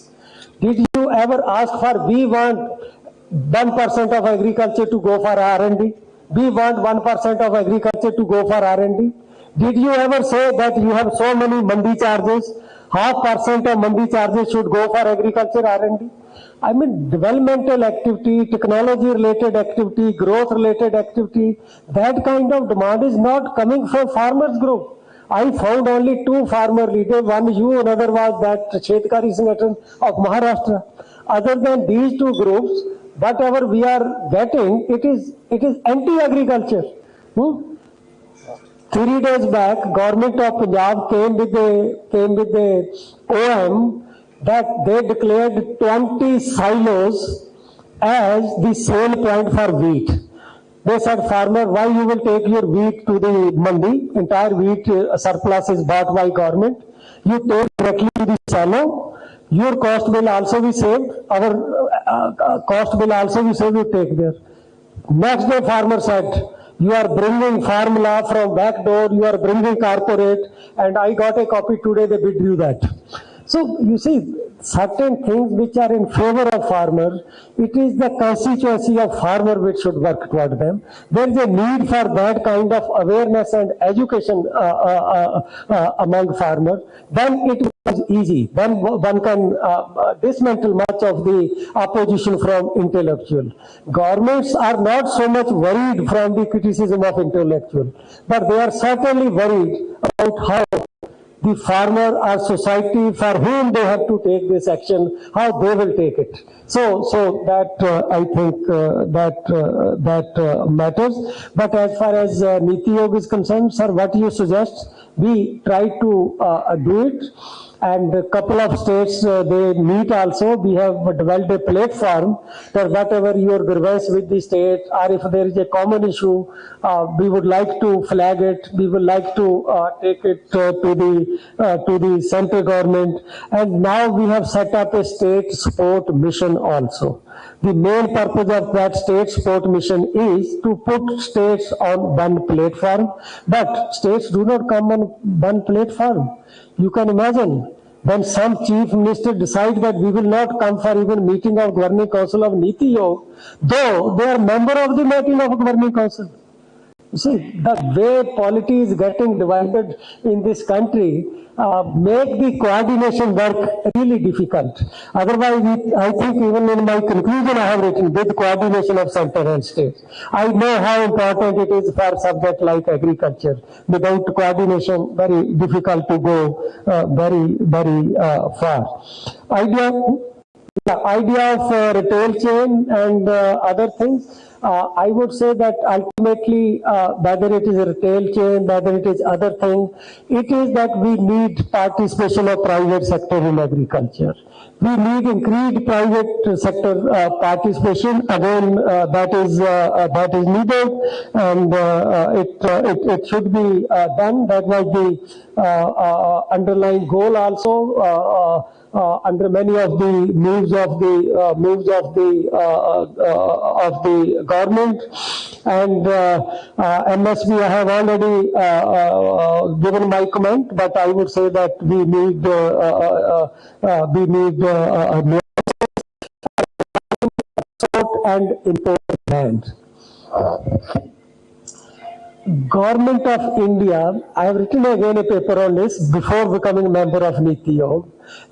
Did you ever ask for, we want 1% of agriculture to go for R&D? We want 1% of agriculture to go for R&D? Did you ever say that you have so many mandi charges, 0.5% of mandi charges should go for agriculture R&D? I mean, developmental activity, technology related activity, growth related activity, that kind of demand is not coming from farmers group. I found only two farmer leaders, one you, another was that Shetkari Sangathan of Maharashtra. Other than these two groups, whatever we are getting, it is anti-agriculture. 3 days back, government of Punjab came with the OM that they declared 20 silos as the sale point for wheat. They said, farmer, why you will take your wheat to the mandi? Entire wheat surplus is bought by government. You take directly to the silo. Your cost will also be saved. Our cost will also be saved. You take there. Next day, farmer said, you are bringing farm law from back door. You are bringing corporate. And I got a copy today. They withdrew that. So you see, certain things which are in favor of farmer, it is the constituency of farmer which should work toward them. There is a need for that kind of awareness and education among farmers. Then it becomes easy. Then one can dismantle much of the opposition from intellectual. Governments are not so much worried from the criticism of intellectual, but they are certainly worried about how the farmer or society for whom they have to take this action, how they will take it. So that I think that matters. But as far as Niti Yoga is concerned, sir, what you suggest, we try to do it. And a couple of states, they meet also. We have developed a platform that whatever your grievance with the state, or if there is a common issue, we would like to flag it. We would like to take it to the central government. And now we have set up a state support mission also. The main purpose of that state support mission is to put states on one platform, but states do not come on one platform. You can imagine when some chief minister decides that we will not come for even meeting of Governing Council of Niti Yoga, though they are member of the meeting of Governing Council. You see, the way polity is getting divided in this country make the coordination work really difficult. Otherwise, I think even in my conclusion I have written with coordination of center and states. I know how important it is for subject like agriculture. Without coordination, very difficult to go very far. Idea of retail chain and other things. I would say that ultimately, whether it is a retail chain, whether it is other thing, it is that we need participation of private sector in agriculture. We need increased private sector participation. Again, that is needed, and it should be done. That was the underlying goal also. Under many of the moves of the government, and MSB I have already given my comment, but I would say that we need and import land. Government of India, I have written again a paper on this before becoming member of Niti Yoga,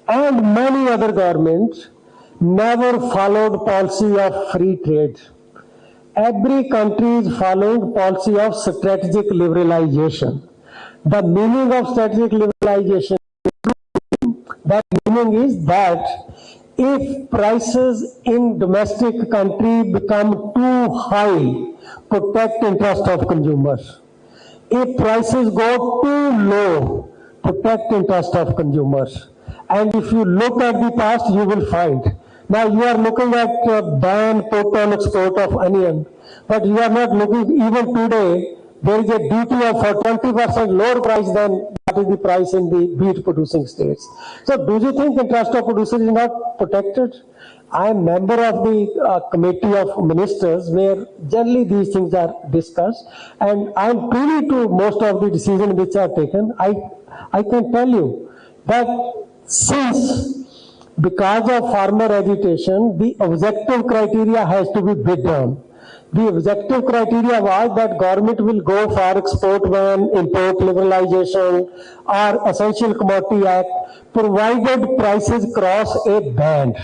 and many other governments never followed policy of free trade. Every country is following policy of strategic liberalization. The meaning of strategic liberalization, that meaning is that if prices in domestic country become too high, protect interest of consumers. If prices go too low, protect interest of consumers. And if you look at the past, you will find. Now you are looking at ban put on export of onion, but you are not looking even today. There is a duty of 20% lower price than what is the price in the wheat producing states. So do you think interest of producers is not protected? I am member of the committee of ministers where generally these things are discussed, and I am privy to most of the decisions which are taken. I can tell you that since because of farmer agitation, the objective criteria has to be bid down. The objective criteria was that government will go for export ban, import liberalization, or Essential Commodity Act, provided prices cross a band.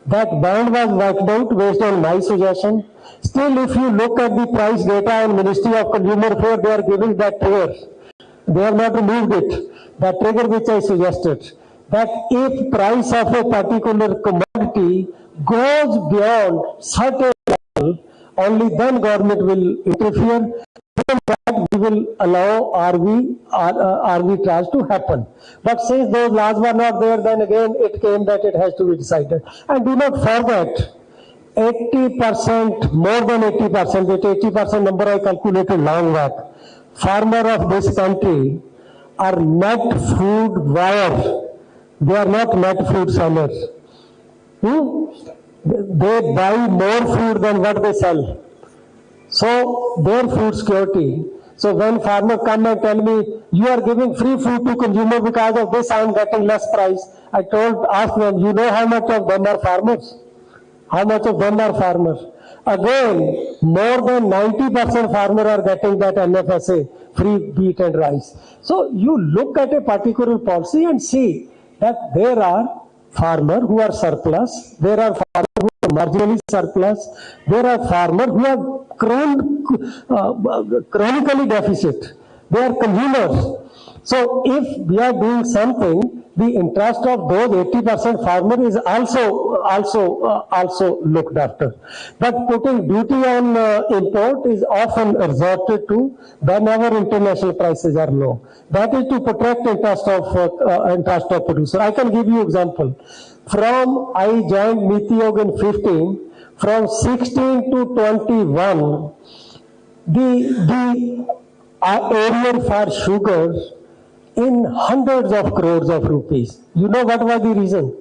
That band was worked out based on my suggestion. Still, if you look at the price data in Ministry of Consumer Affairs, they are giving that trigger. They have not removed it. That trigger which I suggested, that if price of a particular commodity goes beyond certain level, only then government will interfere. Then that we will allow arbitrage to happen. But since those laws were not there, then again it came that it has to be decided. And do not forget, 80%, more than 80%, that 80% number I calculated long back, farmer of this country are net food buyers. They are not net food sellers. They buy more food than what they sell. So their food security. So when farmers come and tell me, you are giving free food to consumer because of this, I am getting less price. I asked them, you know how much of them are farmers? How much of them are farmers? Again, more than 90% farmers are getting that NFSA, free wheat and rice. So you look at a particular policy and see that there are farmers who are surplus, there are farmers who are marginally surplus, there are farmers who are chronically deficit, they are consumers. So if we are doing something, the interest of those 80% farmer is also looked after. But putting duty on import is often resorted to whenever international prices are low. That is to protect interest of producer. I can give you example. From I joined Niti Aayog in 15, from 16 to 21, the area for sugar in hundreds of crores of rupees. You know what was the reason?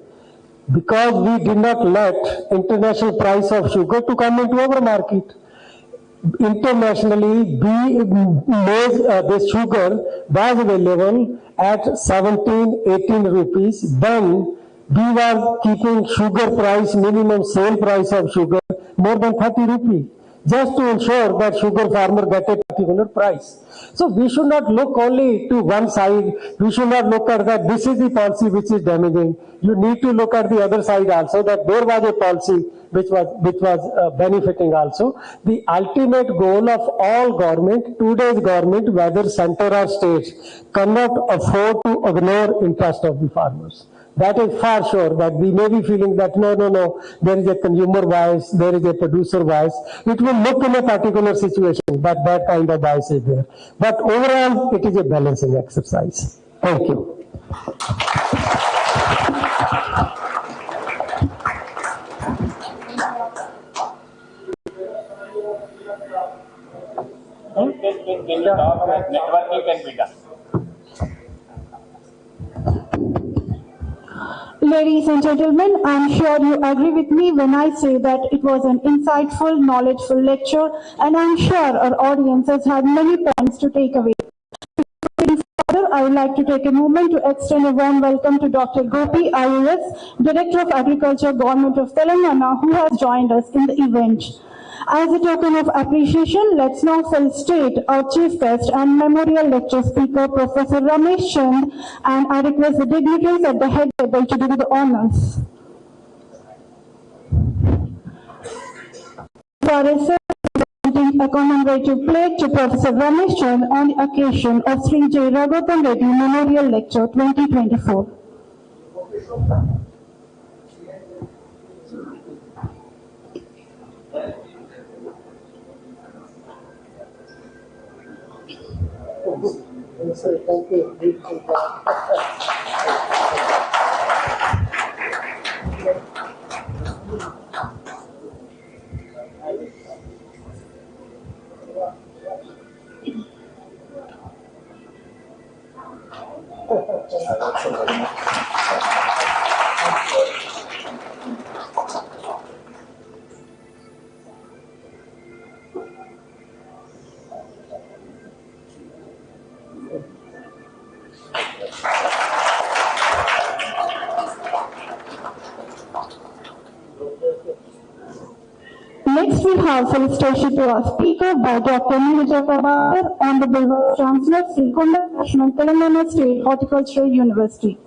Because we did not let international price of sugar to come into our market. Internationally, this sugar was available at 17, 18 rupees. Then we were keeping sugar price, minimum sale price of sugar more than 30 rupees, just to ensure that sugar farmer get a particular price. So we should not look only to one side. We should not look at that this is the policy which is damaging. You need to look at the other side also, that there was a policy which was benefiting also. The ultimate goal of all government, today's government, whether center or state, cannot afford to ignore interest of the farmers. That is for sure, that we may be feeling that no, there is a consumer bias, there is a producer bias. It will look in a particular situation, but that kind of bias is there. But overall, it is a balancing exercise. Thank you. Can you talk that networking can be done? Ladies and gentlemen, I'm sure you agree with me when I say that it was an insightful, knowledgeful lecture, and I'm sure our audiences had many points to take away. Further, I would like to take a moment to extend a warm welcome to Dr. Gopi, IAS, Director of Agriculture, Government of Telangana, who has joined us in the event. As a token of appreciation, let's now felicitate our Chief Guest and Memorial Lecture Speaker, Professor Ramesh Chand, and I request the dignitaries at the head table to do the honors. FRSF presenting a commemorative plate to Professor Ramesh Chand on the occasion of Sri J. Raghotham Reddy Memorial Lecture 2024. Thank you. Next, we have felicitation to our speaker by Dr. Prabhakar on the Vice Chancellor, Sri Konda National Telangana State Horticultural University.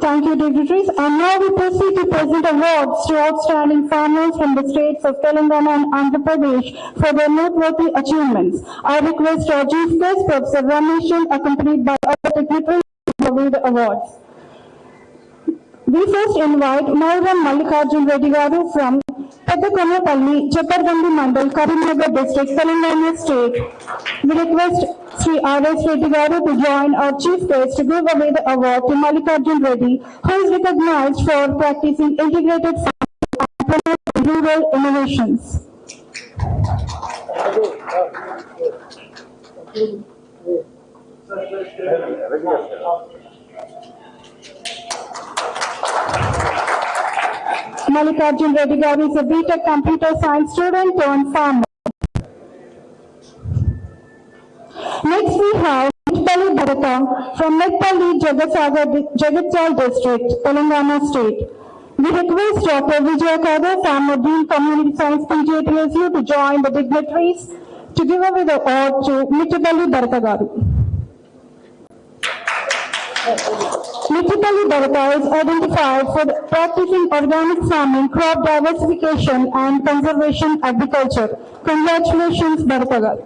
Thank you, dignitaries. And now we proceed to present awards to outstanding farmers from the states of Telangana and Andhra Pradesh for their noteworthy achievements. I request our Chief Guest, Professor Ramesh Chand, accompanied by other dignitaries, to award the awards. We first invite Mauram Mallikarjun Reddy Garu from Pedakonapalli, Chappargandi Mandal, Karimnagar District, Telangana State. We request Sri R.S. Reddy Garu to join our Chief Guest to give away the award to Mallikarjun Reddy, who is recognized for practicing integrated farming and promoting rural innovations. Mallikarjun Reddy Garu is a B.Tech computer science student turned farmer. Raghotham from Medpalli, Jagatsal district, Telangana state. We request Dr. Vijay from Dean Community Science PGTSU to join the dignitaries to give away the award to Mitipalli Bharatagaru. Mitipalli Bharata is identified for practicing organic farming, crop diversification and conservation agriculture. Congratulations, Bharatagaru.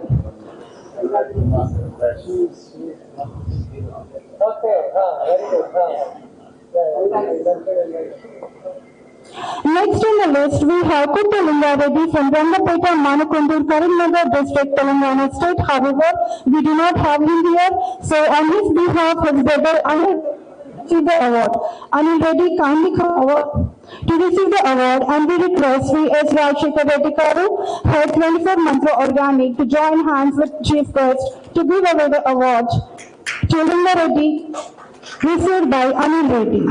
Next on the list, we have Kuttalinga Reddy from Rangapeta, Manakundur, Karimnagar district, Telangana state. However, we do not have him here, so on his behalf, his brother Anil receive the award. Anil Reddy kindly come over to receive the award, and we request V.S. Rajshekar Reddy Karu, Head 24 Mantra Organic, to join hands with Chief Guest to give away the award. Kuttalinga Reddy, received by Anil Reddy,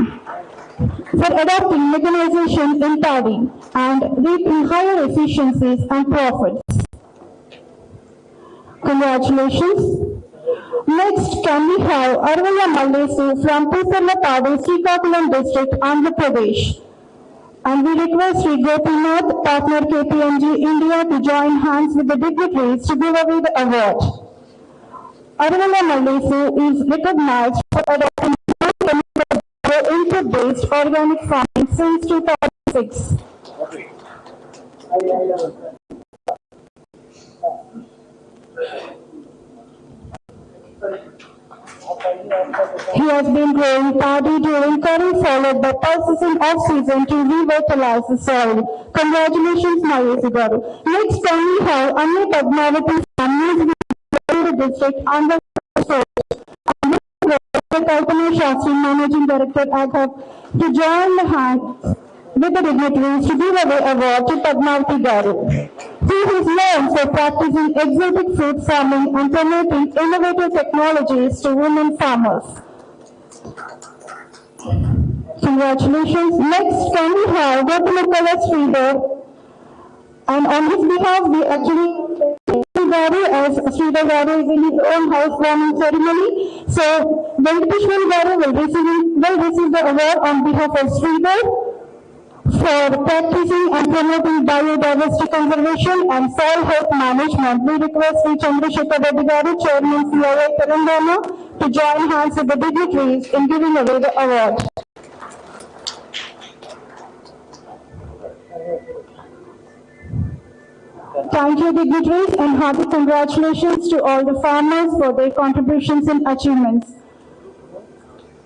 for adopting mechanization in paddy and reaping higher efficiencies and profits. Congratulations. Next, can we have Arvaya Mallesu from Pusarlapadu, Srikakulam district, Andhra Pradesh. And we request Sri Gopinath, partner KPMG India, to join hands with the dignitaries to give away the award. Arvaya Mallesu is recognized for adopting input-based organic farming since 2006. He has been growing paddy during Kharif, followed by pulses in off-season to revitalize the soil. Congratulations, Mayesi Garu. Next, can we have Anni Padmavati from Nizami district, Andhra Pradesh, and Kalpana Shastri, Managing Director, AGHAP, to join the hands with the dignitaries to give away award to Padmavati Garu. He is known for practicing exotic fruit farming and promoting innovative technologies to women farmers. Congratulations. Next, can we have Gautamukala Sridhar, and on his behalf, we actually Garu, as Sridhar Garu is in his own housewarming ceremony. So, Venkateshwar Garu will receive the award on behalf of Sridhar for practicing and promoting biodiversity conservation and soil health management. We request Sri Chandrasekhar Reddy Garu, Chairman CIA Telangana, to join hands with the dignitaries in giving away the award. Thank you, dignitaries, and hearty congratulations to all the farmers for their contributions and achievements.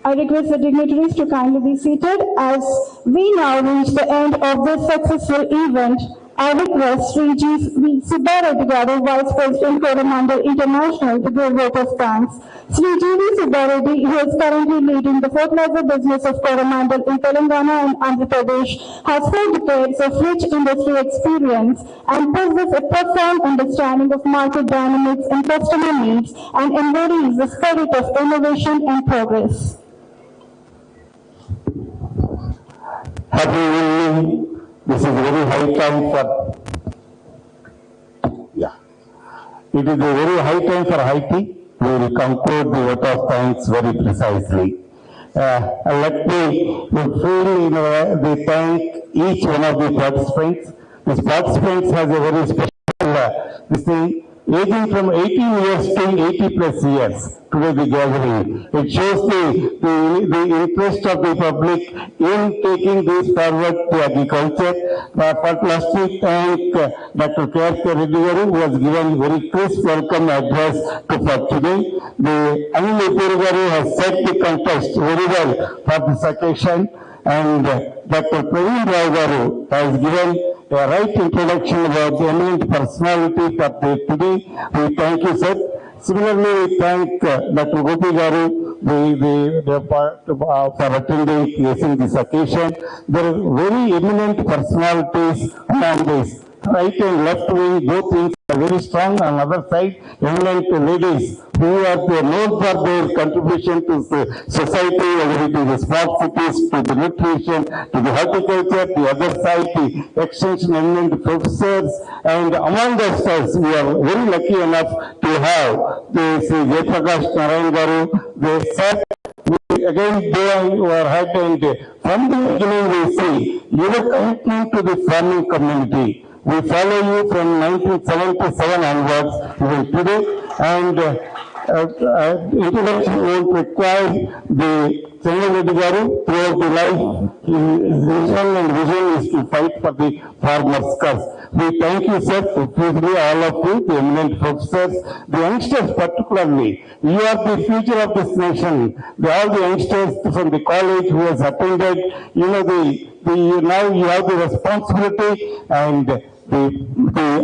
I request the dignitaries to kindly be seated. As we now reach the end of this successful event, I request Sri G.V. Subbareddy Garu, Vice President, Coromandel International, to give vote of thanks. Sri G.V. Subbareddy, who is currently leading the fertilizer business of Coromandel in Telangana and Andhra Pradesh, has 4 decades of rich industry experience and possesses a profound understanding of market dynamics and customer needs, and embodies the spirit of innovation and progress. Happy evening. This is very high time for, it is a very high time for Haiti. We will conclude the vote of thanks very precisely. Let me freely thank each one of the participants. These participants has a very special, this thing, aging from 18 years to 80 plus years. Today the gathering. It shows the interest of the public in taking this forward to agriculture. But last week, thank Dr. K.R.K. Reddy Garu, who has given very crisp welcome address for today. The Anil Garu has set the context very well for this occasion, and Dr. Praveen Rao Garu has given a right introduction about the eminent personality for today. We thank you, sir. Similarly, we thank Dr. Gopi Garu for attending this occasion. There are very eminent personalities among this. right and left wing, both wings are very strong. On the other side, eminent ladies who are known for their contribution to society, whether it is the smart cities, to the nutrition, to the horticulture, the other side, the extension eminent professors, and among us, we are very lucky enough to have the Jayaprakash Narayan Garu. They said, again, they are head, and from the beginning we see your commitment to the farming community. We follow you from 1977 onwards, even today, and introduction won't require the Reddy Garu throughout the life. His vision is to fight for the farmers' cause. We thank you, sir, especially all of you, the eminent professors, the youngsters particularly. You are the future of this nation. All the youngsters from the college who has attended, now you have the responsibility, and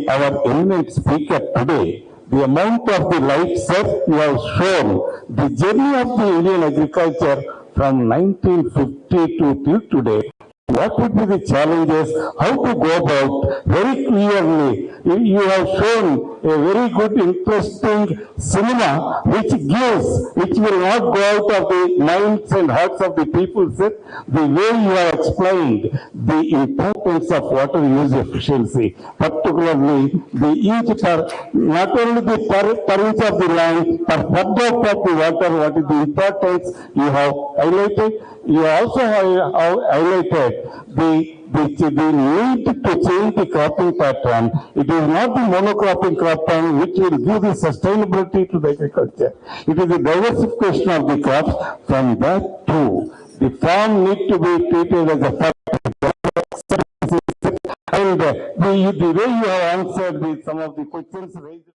our eminent speaker today, the amount of the life set you have shown, the journey of the Indian agriculture from 1950 to till today. What would be the challenges, how to go about very clearly. You have shown a very good, interesting cinema which will not go out of the minds and hearts of the people. Sir. The way you have explained the importance of water use efficiency, particularly the use for not only the per inch of the land, but per drop of the water, what is the importance you have highlighted. You also have highlighted the need to change the cropping pattern. It is not the monocropping cropping which will give the sustainability to the agriculture. It is the diversification of the crops. From that too, the farm need to be treated as a factory. And the way you have answered some of the questions raised.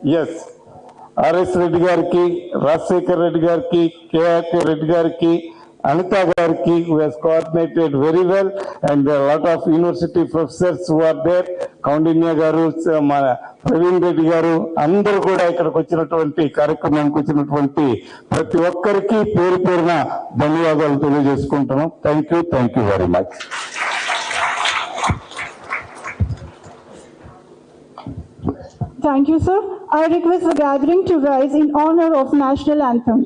Yes. R.S. Reddy Garki, Rajsekhar Reddy Garki, K.R.K. Reddy Garki, Anita Garki, who has coordinated very well, and a lot of university professors who are there, Kaundinya Garu, Praveen Reddy Garu, అందరూ కూడా ఇక్కడికి వచ్చినటువంటి కార్యక్రమానికి వచ్చినటువంటి ప్రతి ఒక్కరికి పేరు పేరున ధన్యవాదాలు తెలియజేసుకుంటున్నాం. Thank you very much. Thank you, sir. I request the gathering to rise in honor of national anthem.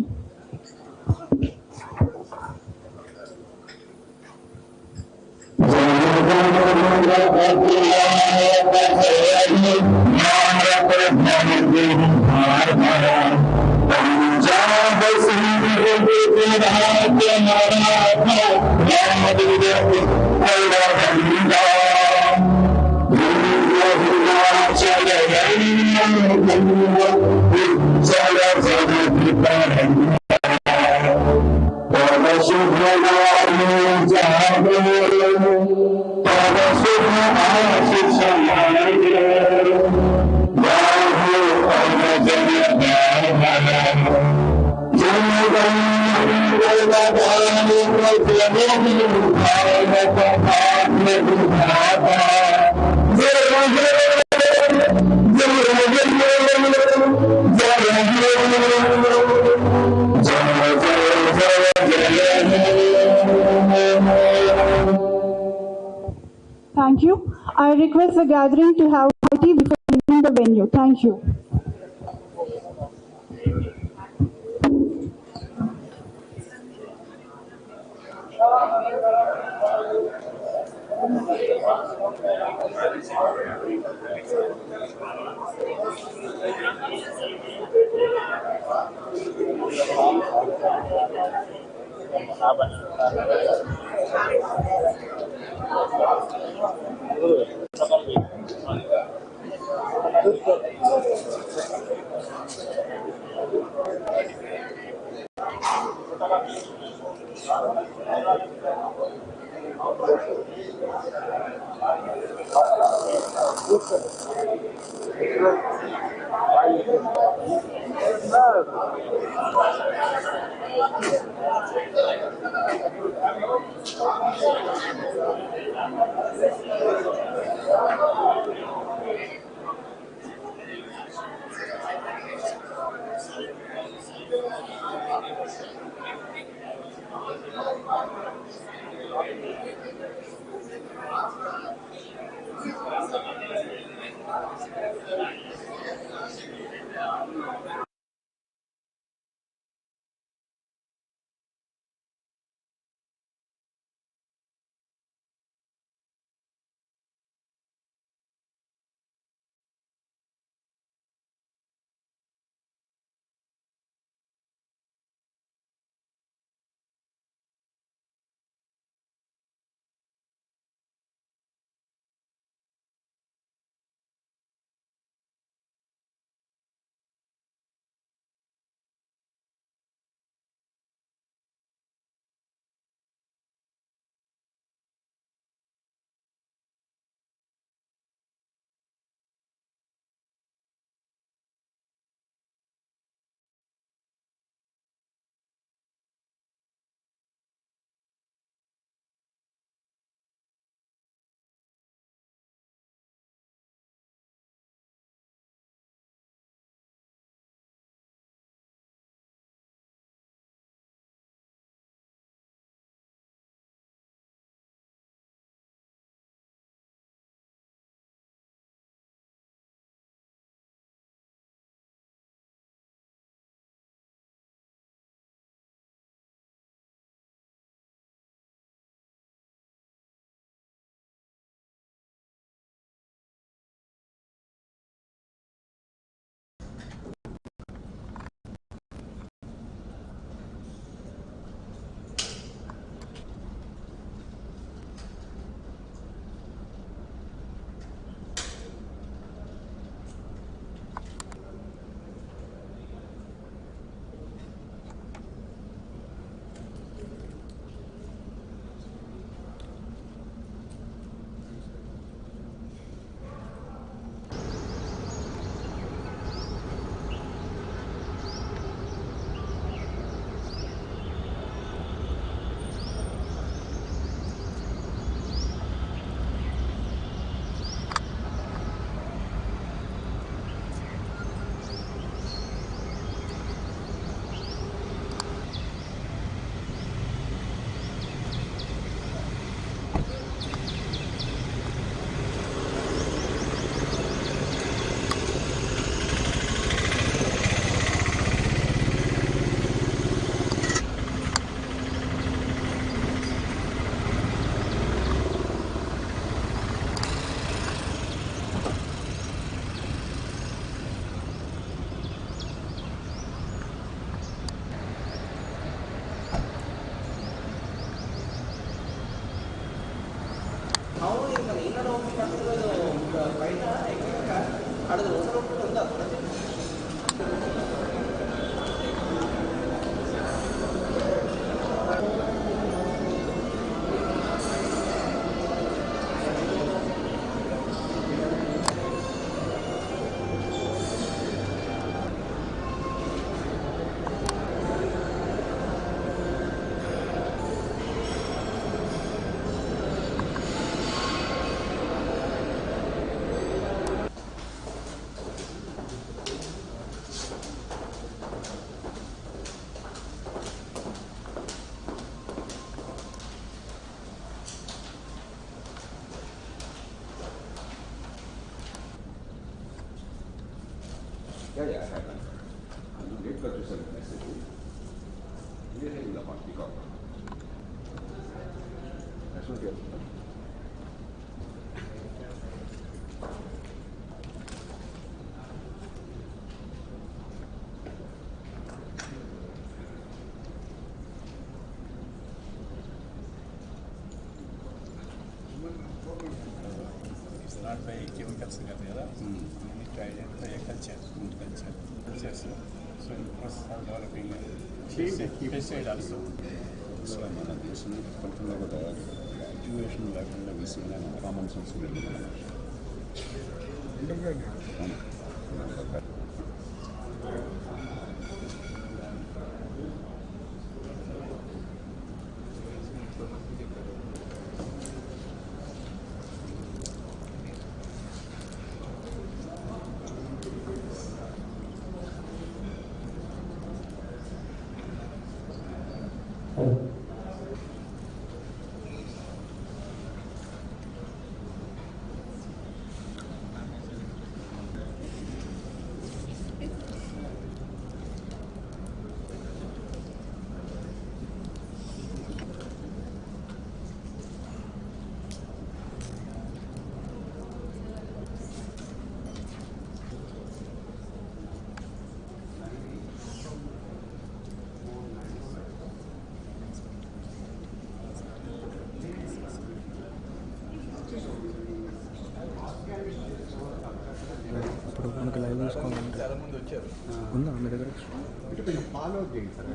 Thank you. I request the gathering to have tea before leaving the venue. Thank you. Yeah, yeah, I have. I'm late, but you sent a message. Immediately you will pick up. That's not good. not by chemicals together. We try to identify a cultures. So in the process of developing pesticide also. So మన దేశంలో ప్రపంచంలో కూడా graduation లేకుండా విషయంలో common sense మనకు live తీసుకోవాలంటే ఉందా మీ దగ్గర ఫాలో చేయండి sir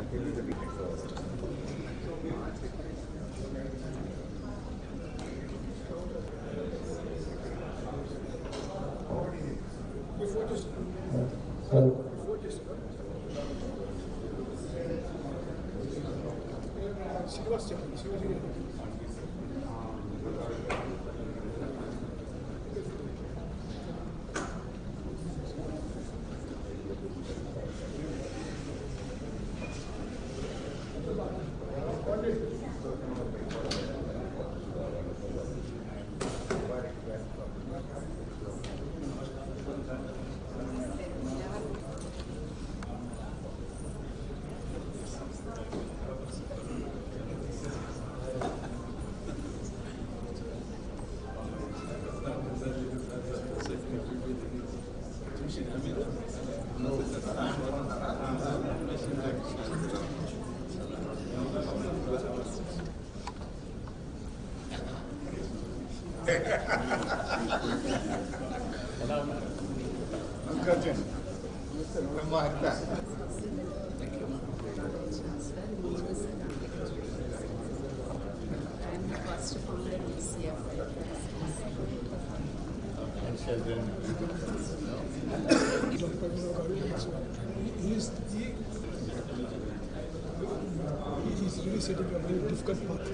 He's really setting a very difficult path.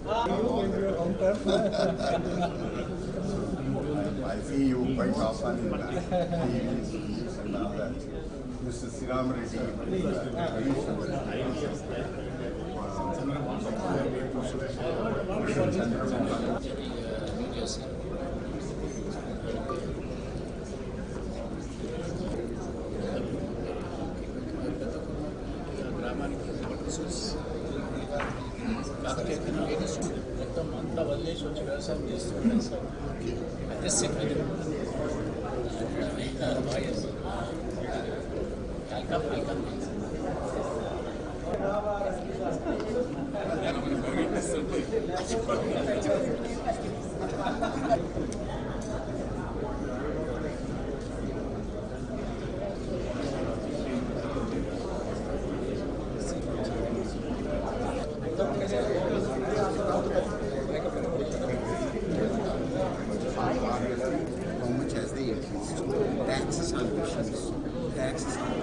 When you are on time. I see you quite often in TVs and all that. Mr. Siram Reddy. మొత్తం అంతా వదిలేసి వచ్చి వ్యవసాయం చేస్తున్నాను సార్ అదే set welcome How much has they increased? Taxes on machines, taxes on